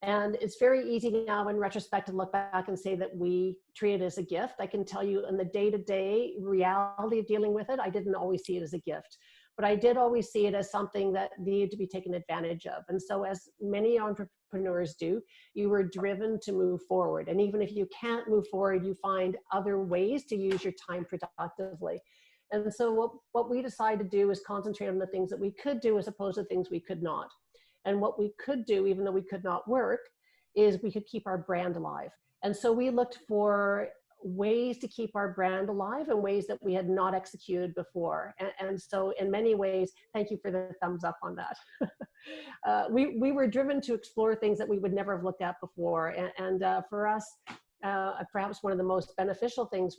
[SPEAKER 3] And it's very easy now in retrospect to look back and say that we treat it as a gift. I can tell you in the day-to-day reality of dealing with it, I didn't always see it as a gift, but I did always see it as something that needed to be taken advantage of. And so as many entrepreneurs do, you were driven to move forward. And even if you can't move forward, you find other ways to use your time productively. And so what we decided to do is concentrate on the things that we could do as opposed to things we could not. And what we could do, even though we could not work, is we could keep our brand alive. And so we looked for ways to keep our brand alive in ways that we had not executed before. And so in many ways, thank you for the thumbs up on that. We were driven to explore things that we would never have looked at before. And for us, perhaps one of the most beneficial things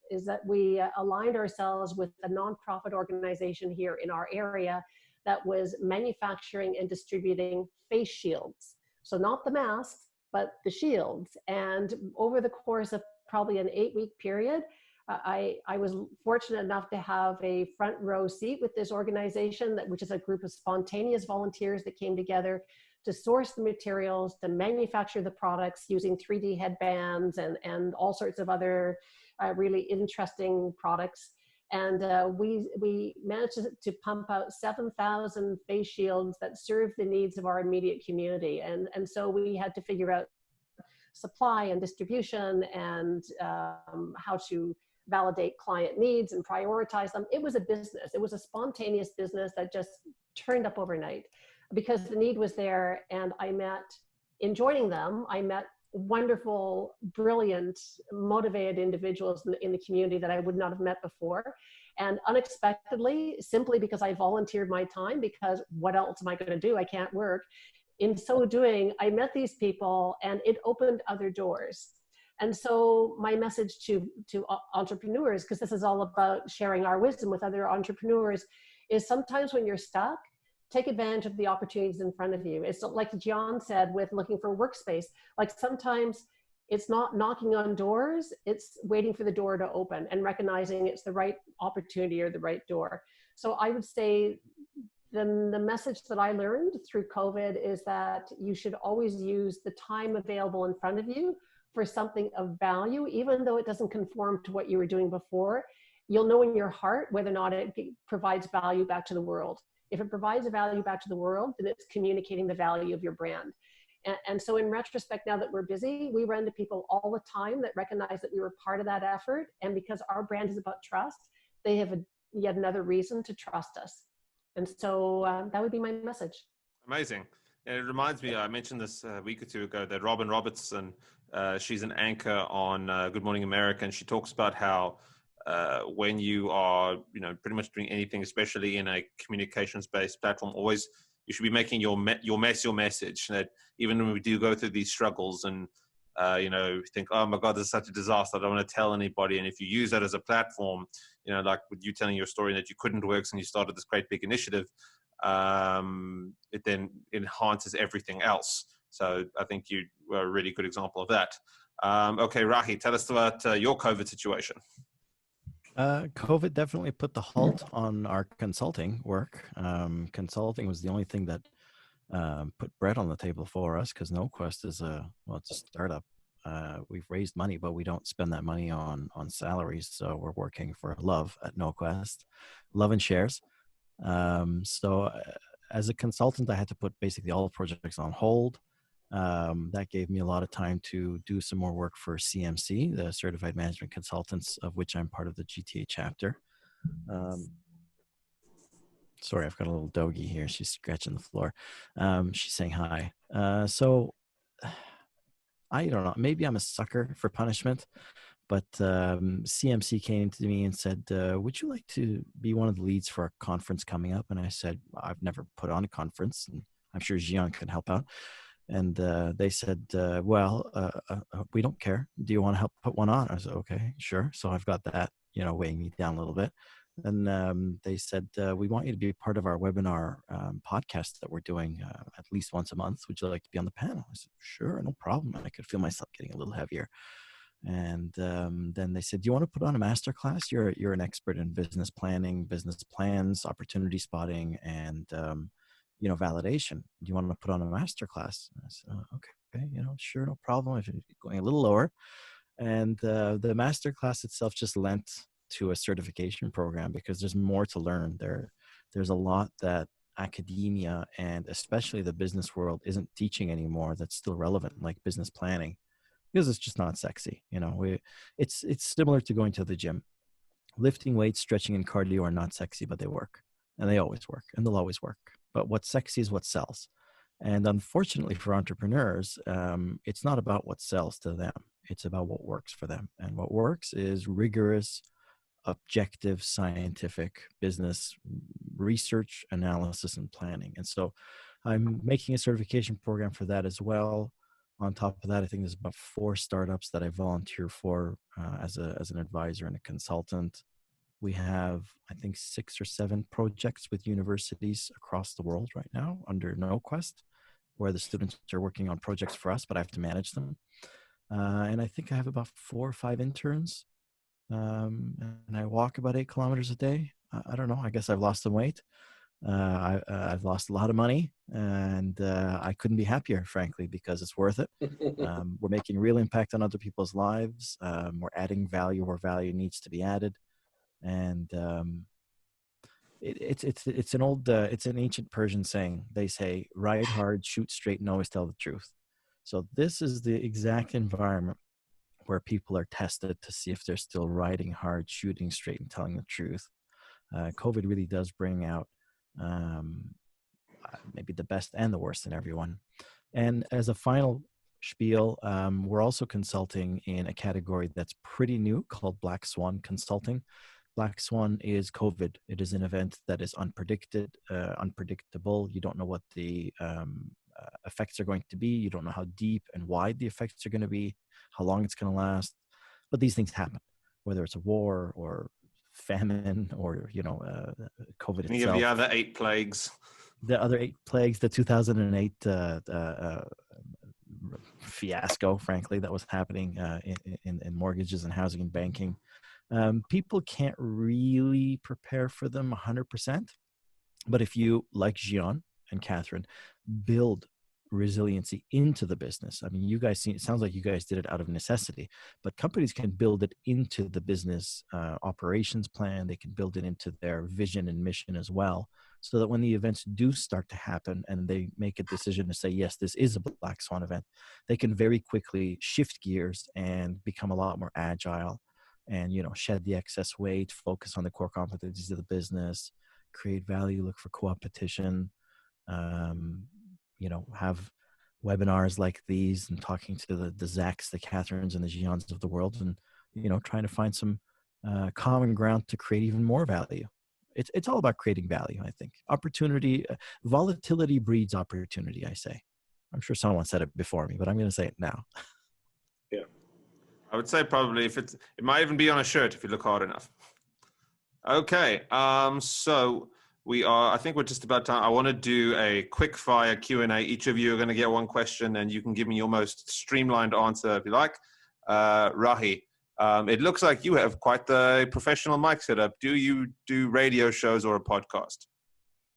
[SPEAKER 3] is that we aligned ourselves with a nonprofit organization here in our area that was manufacturing and distributing face shields. So not the masks, but the shields. And over the course of probably an 8-week period, I was fortunate enough to have a front row seat with this organization, which is a group of spontaneous volunteers that came together to source the materials, to manufacture the products using 3D headbands and all sorts of other really interesting products. And we managed to pump out 7,000 face shields that served the needs of our immediate community. And so we had to figure out supply and distribution and how to validate client needs and prioritize them. It was a business. It was a spontaneous business that just turned up overnight because the need was there. And in joining them, I met wonderful, brilliant, motivated individuals in the community that I would not have met before. And unexpectedly, simply because I volunteered my time, because what else am I going to do? I can't work. In so doing, I met these people and it opened other doors. And so my message to entrepreneurs, because this is all about sharing our wisdom with other entrepreneurs, is sometimes when you're stuck, take advantage of the opportunities in front of you. It's like Jian said with looking for workspace. Like sometimes it's not knocking on doors, it's waiting for the door to open and recognizing it's the right opportunity or the right door. So I would say the message that I learned through COVID is that you should always use the time available in front of you for something of value, even though it doesn't conform to what you were doing before. You'll know in your heart whether or not it provides value back to the world. If it provides a value back to the world, then it's communicating the value of your brand. And so in retrospect, now that we're busy, we run into people all the time that recognize that we were part of that effort. And because our brand is about trust, they have yet another reason to trust us. And so that would be my message.
[SPEAKER 1] Amazing. And it reminds me, I mentioned this a week or two ago, that Robin Robertson, she's an anchor on Good Morning America, and she talks about how when you are, pretty much doing anything, especially in a communications-based platform, always you should be making your message. That even when we do go through these struggles and think, oh my God, this is such a disaster, I don't want to tell anybody. And if you use that as a platform, like with you telling your story that you couldn't work and you started this great big initiative, it then enhances everything else. So I think you were a really good example of that. Okay, Rahi, tell us about your COVID situation.
[SPEAKER 2] COVID definitely put the halt on our consulting work. Consulting was the only thing that put bread on the table for us, because KnowQuest is it's a startup. We've raised money, but we don't spend that money on salaries. So we're working for love at KnowQuest, love and shares. So as a consultant, I had to put basically all the projects on hold. That gave me a lot of time to do some more work for CMC, the Certified Management Consultants, of which I'm part of the GTA chapter. Sorry, I've got a little doggy here. She's scratching the floor. She's saying hi. So I don't know. Maybe I'm a sucker for punishment, but CMC came to me and said, would you like to be one of the leads for a conference coming up? And I said, I've never put on a conference, and I'm sure Jian can help out. And they said, we don't care. Do you want to help put one on? I said, okay, sure. So I've got that, weighing me down a little bit. And they said, we want you to be part of our webinar podcast that we're doing at least once a month. Would you like to be on the panel? I said, sure, no problem. I could feel myself getting a little heavier. And then they said, do you want to put on a masterclass? You're an expert in business planning, business plans, opportunity spotting, and validation. Do you want to put on a masterclass? I said, okay, sure, no problem. If you're going a little lower. And the masterclass itself just lent to a certification program, because there's more to learn. There's a lot that academia and especially the business world isn't teaching anymore that's still relevant, like business planning, because it's just not sexy. It's similar to going to the gym. Lifting weights, stretching, and cardio are not sexy, but they work, and they always work, and they'll always work. But what's sexy is what sells. And unfortunately for entrepreneurs, it's not about what sells to them. It's about what works for them. And what works is rigorous, objective, scientific business research, analysis, and planning. And so I'm making a certification program for that as well. On top of that, I think there's about 4 startups that I volunteer for as an advisor and a consultant. We have, I think, 6 or 7 projects with universities across the world right now under KnowQuest, where the students are working on projects for us, but I have to manage them. And I think I have about 4 or 5 interns. And I walk about 8 kilometers a day. I don't know. I guess I've lost some weight. I've lost a lot of money, and I couldn't be happier, frankly, because it's worth it. We're making real impact on other people's lives. We're adding value where value needs to be added, and it's an ancient Persian saying. They say, "Ride hard, shoot straight, and always tell the truth." So this is the exact environment where people are tested to see if they're still riding hard, shooting straight, and telling the truth. COVID really does bring out maybe the best and the worst in everyone. And as a final spiel, we're also consulting in a category that's pretty new called Black Swan Consulting. Black Swan is COVID. It is an event that is unpredictable. You don't know what the effects are going to be. You don't know how deep and wide the effects are going to be, how long it's going to last. But these things happen, whether it's a war or famine or, COVID
[SPEAKER 1] Any
[SPEAKER 2] itself.
[SPEAKER 1] of the other 8 plagues.
[SPEAKER 2] The other 8 plagues, the 2008 fiasco, frankly, that was happening in mortgages and housing and banking. People can't really prepare for them 100%. But if you, like Jian and Catherine, build resiliency into the business. I mean, you guys it sounds like you guys did it out of necessity, but companies can build it into the business operations plan. They can build it into their vision and mission as well, so that when the events do start to happen and they make a decision to say, yes, this is a Black Swan event, they can very quickly shift gears and become a lot more agile and, shed the excess weight, focus on the core competencies of the business, create value, look for co-opetition, have webinars like these and talking to the Zachs, the Catherines, and the Gians of the world, and, trying to find some common ground to create even more value. It's all about creating value, I think. Opportunity, volatility breeds opportunity, I say. I'm sure someone said it before me, but I'm going to say it now.
[SPEAKER 5] Yeah.
[SPEAKER 1] I would say probably it might even be on a shirt if you look hard enough. Okay. So I think we're just about time. I want to do a quick fire Q&A. Each of you are going to get 1 question and you can give me your most streamlined answer if you like. Rahi, it looks like you have quite the professional mic setup. Do you do radio shows or a podcast?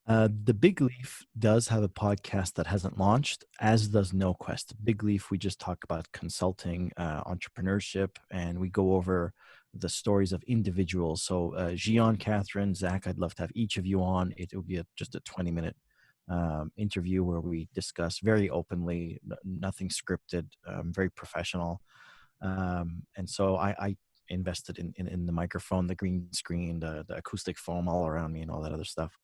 [SPEAKER 2] The Big Leaf does have a podcast that hasn't launched, as does KnowQuest. Big Leaf, we just talk about consulting, entrepreneurship, and we go over the stories of individuals. So Jian, Catherine, Zach, I'd love to have each of you on. It will be just a 20-minute interview where we discuss very openly, nothing scripted, very professional. And so I invested in the microphone, the green screen, the acoustic foam all around me and all that other stuff.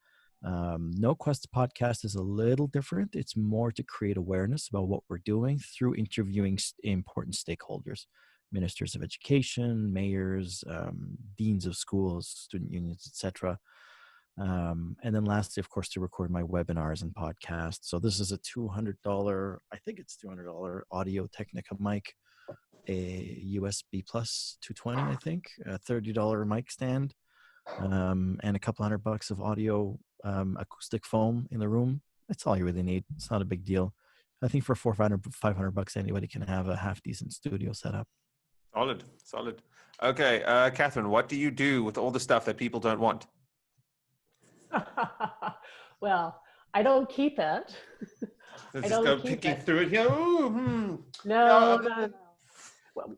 [SPEAKER 2] KnowQuest podcast is a little different. It's more to create awareness about what we're doing through interviewing important stakeholders, ministers of education, mayors, deans of schools, student unions, etc. And then lastly, of course, to record my webinars and podcasts. So this is a $200, I think it's $200 Audio Technica mic, a USB Plus 220, I think, a $30 mic stand, and a couple $100 of audio acoustic foam in the room. That's all you really need. It's not a big deal. I think for $400-500, anybody can have a half decent studio setup.
[SPEAKER 1] Solid. Okay, Catherine, what do you do with all the stuff that people don't want?
[SPEAKER 3] Well, I don't keep it.
[SPEAKER 1] Let's just go picking through it here.
[SPEAKER 3] No.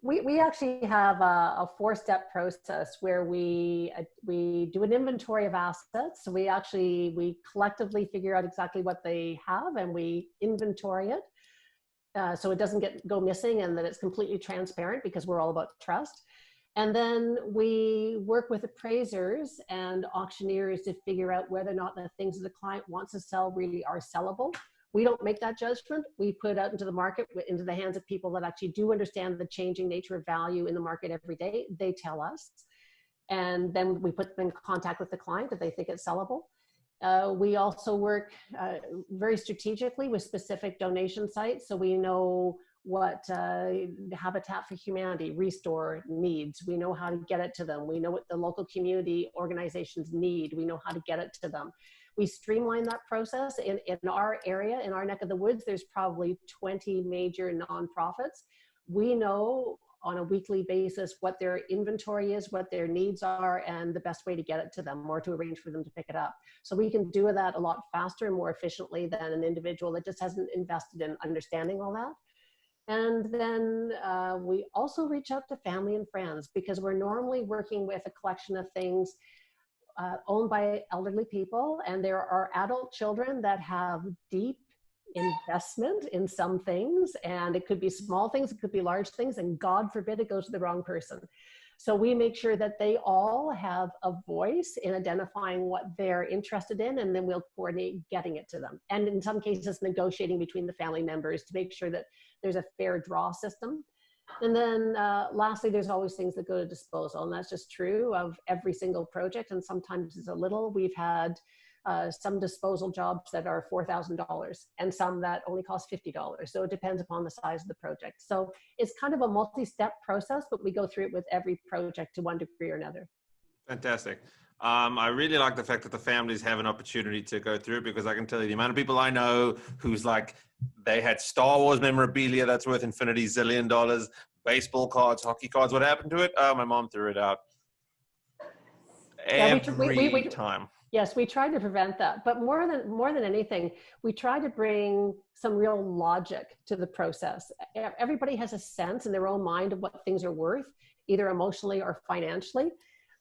[SPEAKER 3] We actually have a 4-step process where we do an inventory of assets. So we collectively figure out exactly what they have and we inventory it. So it doesn't go missing and that it's completely transparent because we're all about trust. And then we work with appraisers and auctioneers to figure out whether or not the things that the client wants to sell really are sellable, We don't make that judgment. We put it out into the market, into the hands of people that actually do understand the changing nature of value in the market every day. They tell us. And then we put them in contact with the client if they think it's sellable. We also work very strategically with specific donation sites. So we know what Habitat for Humanity, Restore needs. We know how to get it to them. We know what the local community organizations need. We know how to get it to them. We streamline that process. In our area, in our neck of the woods, there's probably 20 major nonprofits. We know on a weekly basis what their inventory is, what their needs are, and the best way to get it to them or to arrange for them to pick it up. So we can do that a lot faster and more efficiently than an individual that just hasn't invested in understanding all that. And then we also reach out to family and friends, because we're normally working with a collection of things owned by elderly people, and there are adult children that have deep investment in some things, and it could be small things, it could be large things, and God forbid it goes to the wrong person. So we make sure that they all have a voice in identifying what they're interested in, and then we'll coordinate getting it to them. And in some cases, negotiating between the family members to make sure that there's a fair draw system. And then lastly, there's always things that go to disposal, and that's just true of every single project, and sometimes it's a little. We've had some disposal jobs that are $4,000 and some that only cost $50. So it depends upon the size of the project. So it's kind of a multi-step process, but we go through it with every project to one degree or another.
[SPEAKER 1] Fantastic. I really like the fact that the families have an opportunity to go through it, because I can tell you the amount of people I know who's like, they had Star Wars memorabilia that's worth infinity zillion dollars, baseball cards, hockey cards. What happened to it? Oh, my mom threw it out every time.
[SPEAKER 3] Yes, we try to prevent that, but more than anything, we try to bring some real logic to the process. Everybody has a sense in their own mind of what things are worth, either emotionally or financially.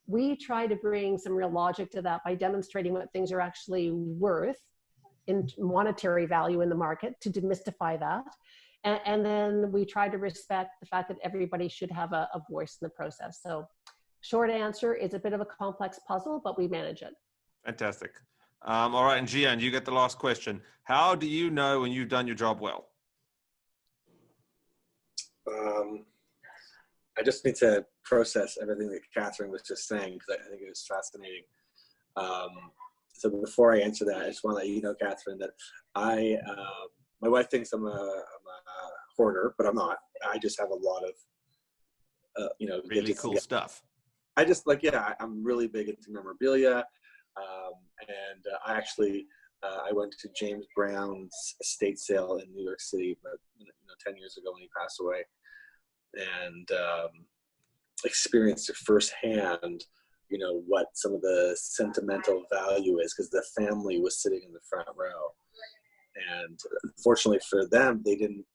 [SPEAKER 3] We try to bring some real logic to that by demonstrating what things are actually worth in monetary value in the market, to demystify that. And then we try to respect the fact that everybody should have a voice in the process. So short answer, it's a bit of a complex puzzle, but we manage it.
[SPEAKER 1] Fantastic. All right, and Jian, you get the last question. How do you know when you've done your job well?
[SPEAKER 5] I just need to process everything that Catherine was just saying, because I think it was fascinating. So before I answer that, I just want to let you know, Catherine, that my wife thinks I'm a hoarder, but I'm not. I just have a lot of,
[SPEAKER 1] really cool stuff.
[SPEAKER 5] I just I'm really big into memorabilia. And I went to James Brown's estate sale in New York City, but 10 years ago when he passed away, and experienced it firsthand. What some of the sentimental value is, because the family was sitting in the front row, and unfortunately for them, they didn't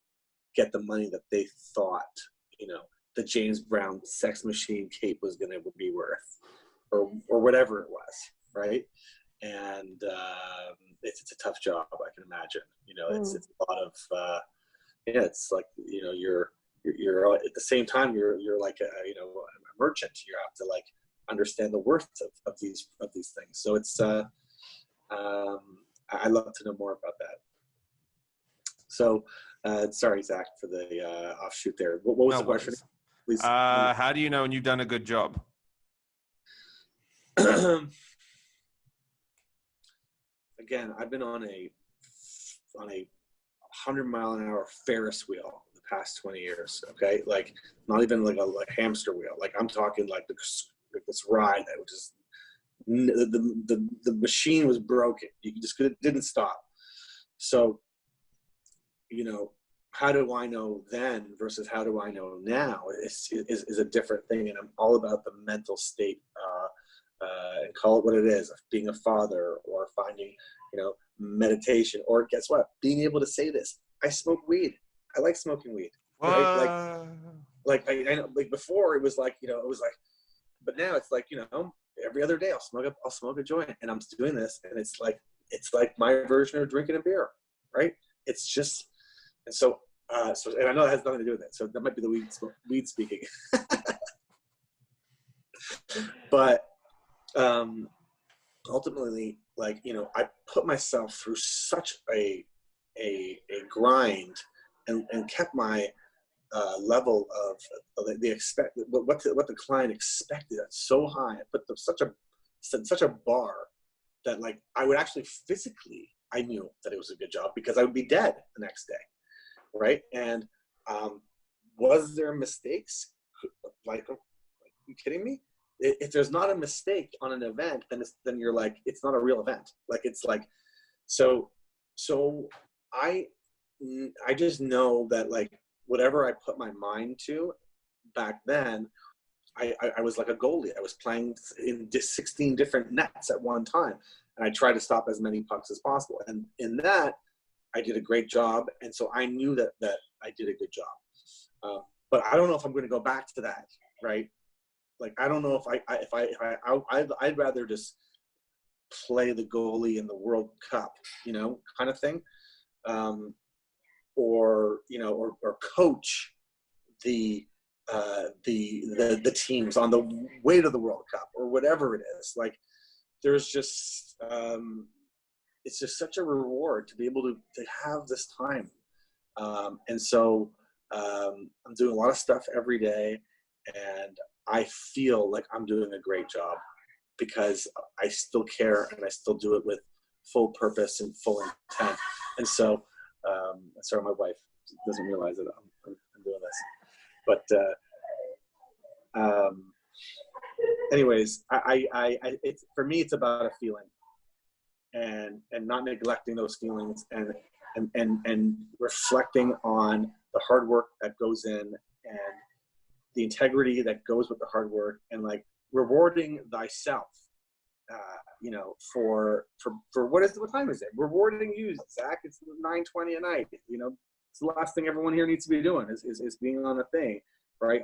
[SPEAKER 5] get the money that they thought the James Brown sex machine cape was going to be worth, or whatever it was. Right. And it's a tough job, I can imagine. It's a lot of it's like you're at the same time you're like a merchant. You have to like understand the worth of these things. So it's I'd love to know more about that. So sorry, Zach, for the offshoot there. What was the question? Please.
[SPEAKER 1] How do you know when you've done a good job?
[SPEAKER 5] Again, I've been on a 100-mile-an-hour Ferris wheel the past 20 years. Okay, like not even like a hamster wheel. Like I'm talking like this ride that was just the machine was broken. You just didn't stop. So, how do I know then versus how do I know now is a different thing, and I'm all about the mental state. And call it what it is, of being a father, or finding, meditation, or guess what? Being able to say this. I smoke weed. I like smoking weed. Right? Like I know, like before it was like, but now it's like, every other day I'll smoke a joint, and I'm doing this, and it's like my version of drinking a beer, right? It's just, and so and I know that has nothing to do with it. So that might be the weed speaking. But ultimately, I put myself through such a a grind and kept my level of what the client expected so high. I put such a bar that like I would actually physically, I knew that it was a good job because I would be dead the next day, right? And was there mistakes? Like, are you kidding me? If there's not a mistake on an event, then you're like, it's not a real event. Like, it's like, so I just know that like whatever I put my mind to back then, I was like a goalie. I was playing in 16 different nets at one time, and I tried to stop as many pucks as possible. And in that, I did a great job. And so I knew that I did a good job. But I don't know if I'm going to go back to that, right? Like, I don't know if I'd rather just play the goalie in the World Cup, you know, kind of thing, or coach the teams on the way to the World Cup or whatever it is. Like, there's just it's just such a reward to be able to have this time, and so I'm doing a lot of stuff every day, and I feel like I'm doing a great job because I still care and I still do it with full purpose and full intent. And so, sorry, my wife doesn't realize that I'm doing this, but anyways, it's, for me, it's about a feeling, and not neglecting those feelings, and reflecting on the hard work that goes in and the integrity that goes with the hard work, and like rewarding thyself, for what time is it? Rewarding you, Zach. It's 9:20 at night. You know, it's the last thing everyone here needs to be doing is being on a thing, right?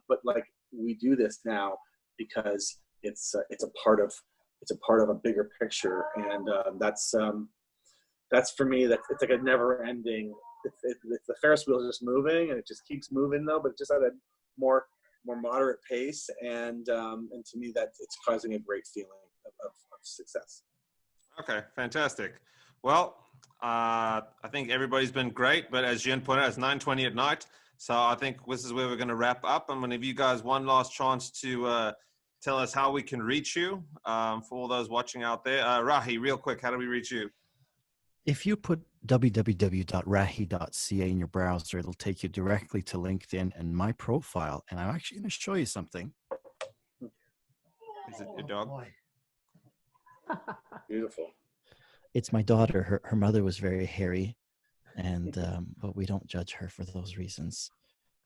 [SPEAKER 5] But like, we do this now because it's a part of a bigger picture, and that's for me. It's like a never-ending. It's the Ferris wheel is just moving, and it just keeps moving though, but it's just at a more moderate pace, and to me that it's causing a great feeling of success.
[SPEAKER 1] Okay, fantastic. Well, I think everybody's been great, but as Jian pointed out, it's 9:20 at night, so I think this is where we're going to wrap up. I'm going to give you guys one last chance to tell us how we can reach you, for all those watching out there. Rahi, real quick, how do we reach you?
[SPEAKER 2] If you put www.rahi.ca in your browser, it'll take you directly to LinkedIn and my profile. And I'm actually going to show you something.
[SPEAKER 1] Is it your dog?
[SPEAKER 2] Boy.
[SPEAKER 5] Beautiful.
[SPEAKER 2] It's my daughter. Her mother was very hairy, and but we don't judge her for those reasons.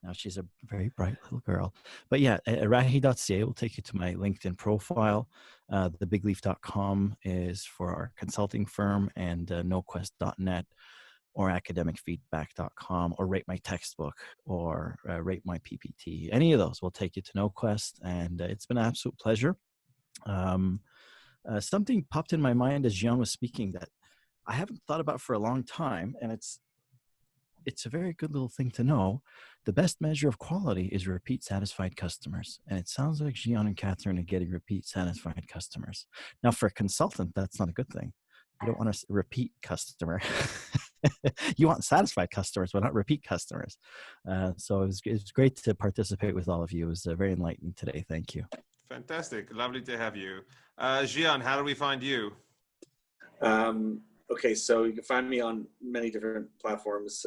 [SPEAKER 2] Now she's a very bright little girl. But yeah, rahi.ca will take you to my LinkedIn profile. Thebigleaf.com is for our consulting firm, and KnowQuest.net or academicfeedback.com, or rate my textbook, or rate my PPT. Any of those will take you to KnowQuest, and it's been an absolute pleasure. Something popped in my mind as Jian was speaking that I haven't thought about for a long time, and it's a very good little thing to know. The best measure of quality is repeat satisfied customers. And it sounds like Jian and Catherine are getting repeat satisfied customers. Now, for a consultant, that's not a good thing. You don't want a repeat customer. You want satisfied customers, but not repeat customers. So it was great to participate with all of you. It was very enlightening today. Thank you.
[SPEAKER 1] Fantastic. Lovely to have you. Jian, how do we find you?
[SPEAKER 5] Okay, so you can find me on many different platforms.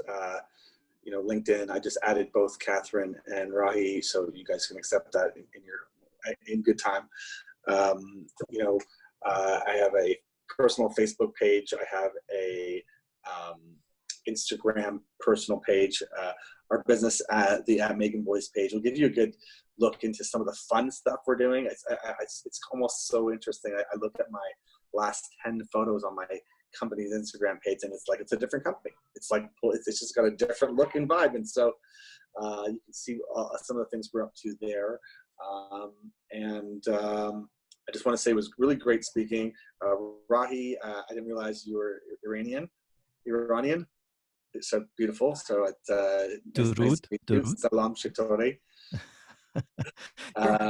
[SPEAKER 5] LinkedIn. I just added both Catherine and Rahi, so you guys can accept that in good time. I have a personal Facebook page. I have a Instagram personal page. Our business the Magen Boys page will give you a good look into some of the fun stuff we're doing. It's almost so interesting. I look at my last 10 photos on my company's Instagram page, and it's like it's a different company. It's like it's just got a different look and vibe, and so you can see some of the things we're up to there. I just want to say it was really great speaking. Rahi, I didn't realize you were Iranian. It's so beautiful. So it's nice to meet you. Salam Shitori.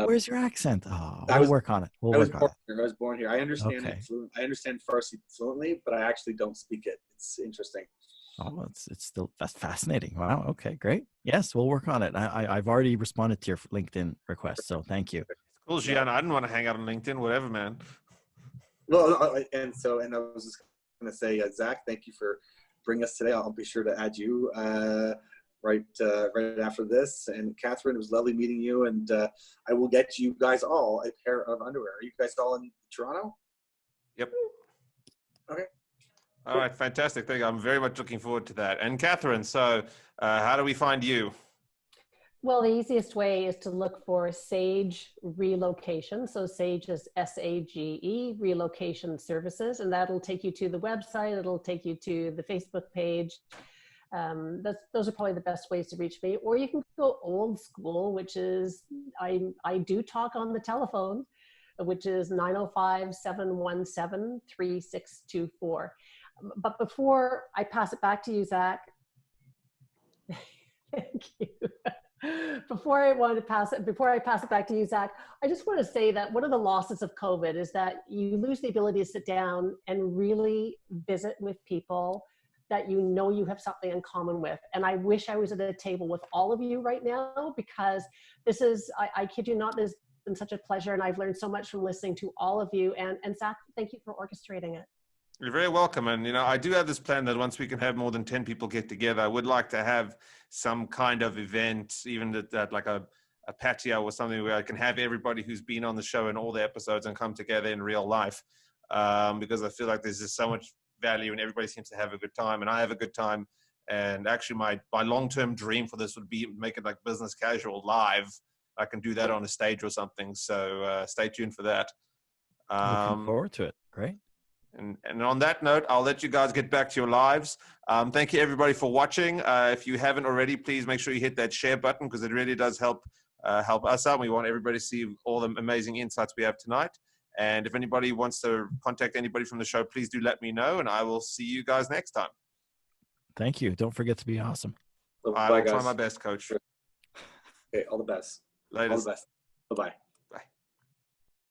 [SPEAKER 2] Where's your accent? Oh, we'll work on it. I
[SPEAKER 5] was born here. I understand it I understand Farsi fluently, but I actually don't speak it. It's interesting.
[SPEAKER 2] Oh, it's still, that's fascinating. Wow. Okay, great. Yes, we'll work on it. I've already responded to your LinkedIn request, so thank you.
[SPEAKER 1] Cool, Jian. I didn't want to hang out on LinkedIn, whatever, man.
[SPEAKER 5] Well, and I was just going to say, Zach, thank you for bringing us today. I'll be sure to add you right after this. And Catherine, it was lovely meeting you. And I will get you guys all a pair of underwear. Are you guys all in Toronto?
[SPEAKER 1] Yep.
[SPEAKER 5] Okay.
[SPEAKER 1] All right, fantastic. Thank you. I'm very much looking forward to that. And Catherine, so how do we find you?
[SPEAKER 3] Well, the easiest way is to look for SAGE Relocation. So SAGE is SAGE Relocation Services, and that'll take you to the website. It'll take you to the Facebook page. Those are probably the best ways to reach me. Or you can go old school, which is, I do talk on the telephone, which is 905-717-3624. But before I pass it back to you, Zach, thank you. Before I pass it back to you, Zach, I just want to say that one of the losses of COVID is that you lose the ability to sit down and really visit with people that you know you have something in common with. And I wish I was at a table with all of you right now, because this is, I kid you not, this has been such a pleasure, and I've learned so much from listening to all of you. And Zach, thank you for orchestrating it.
[SPEAKER 1] You're very welcome. And, I do have this plan that once we can have more than 10 people get together, I would like to have some kind of event, even that like a patio or something, where I can have everybody who's been on the show in all the episodes and come together in real life. Because I feel like there's just so much value and everybody seems to have a good time, and I have a good time. And actually my long-term dream for this would be make it like business casual live. I can do that on a stage or something. So stay tuned for that.
[SPEAKER 2] Looking forward to it. Great.
[SPEAKER 1] And on that note, I'll let you guys get back to your lives. Thank you, everybody, for watching. If you haven't already, please make sure you hit that share button, because it really does help us out. We want everybody to see all the amazing insights we have tonight. And if anybody wants to contact anybody from the show, please do let me know, and I will see you guys next time.
[SPEAKER 2] Thank you. Don't forget to be awesome.
[SPEAKER 1] I will try my best, Coach.
[SPEAKER 5] Okay, all the best.
[SPEAKER 1] Later.
[SPEAKER 5] All the best. Bye-bye.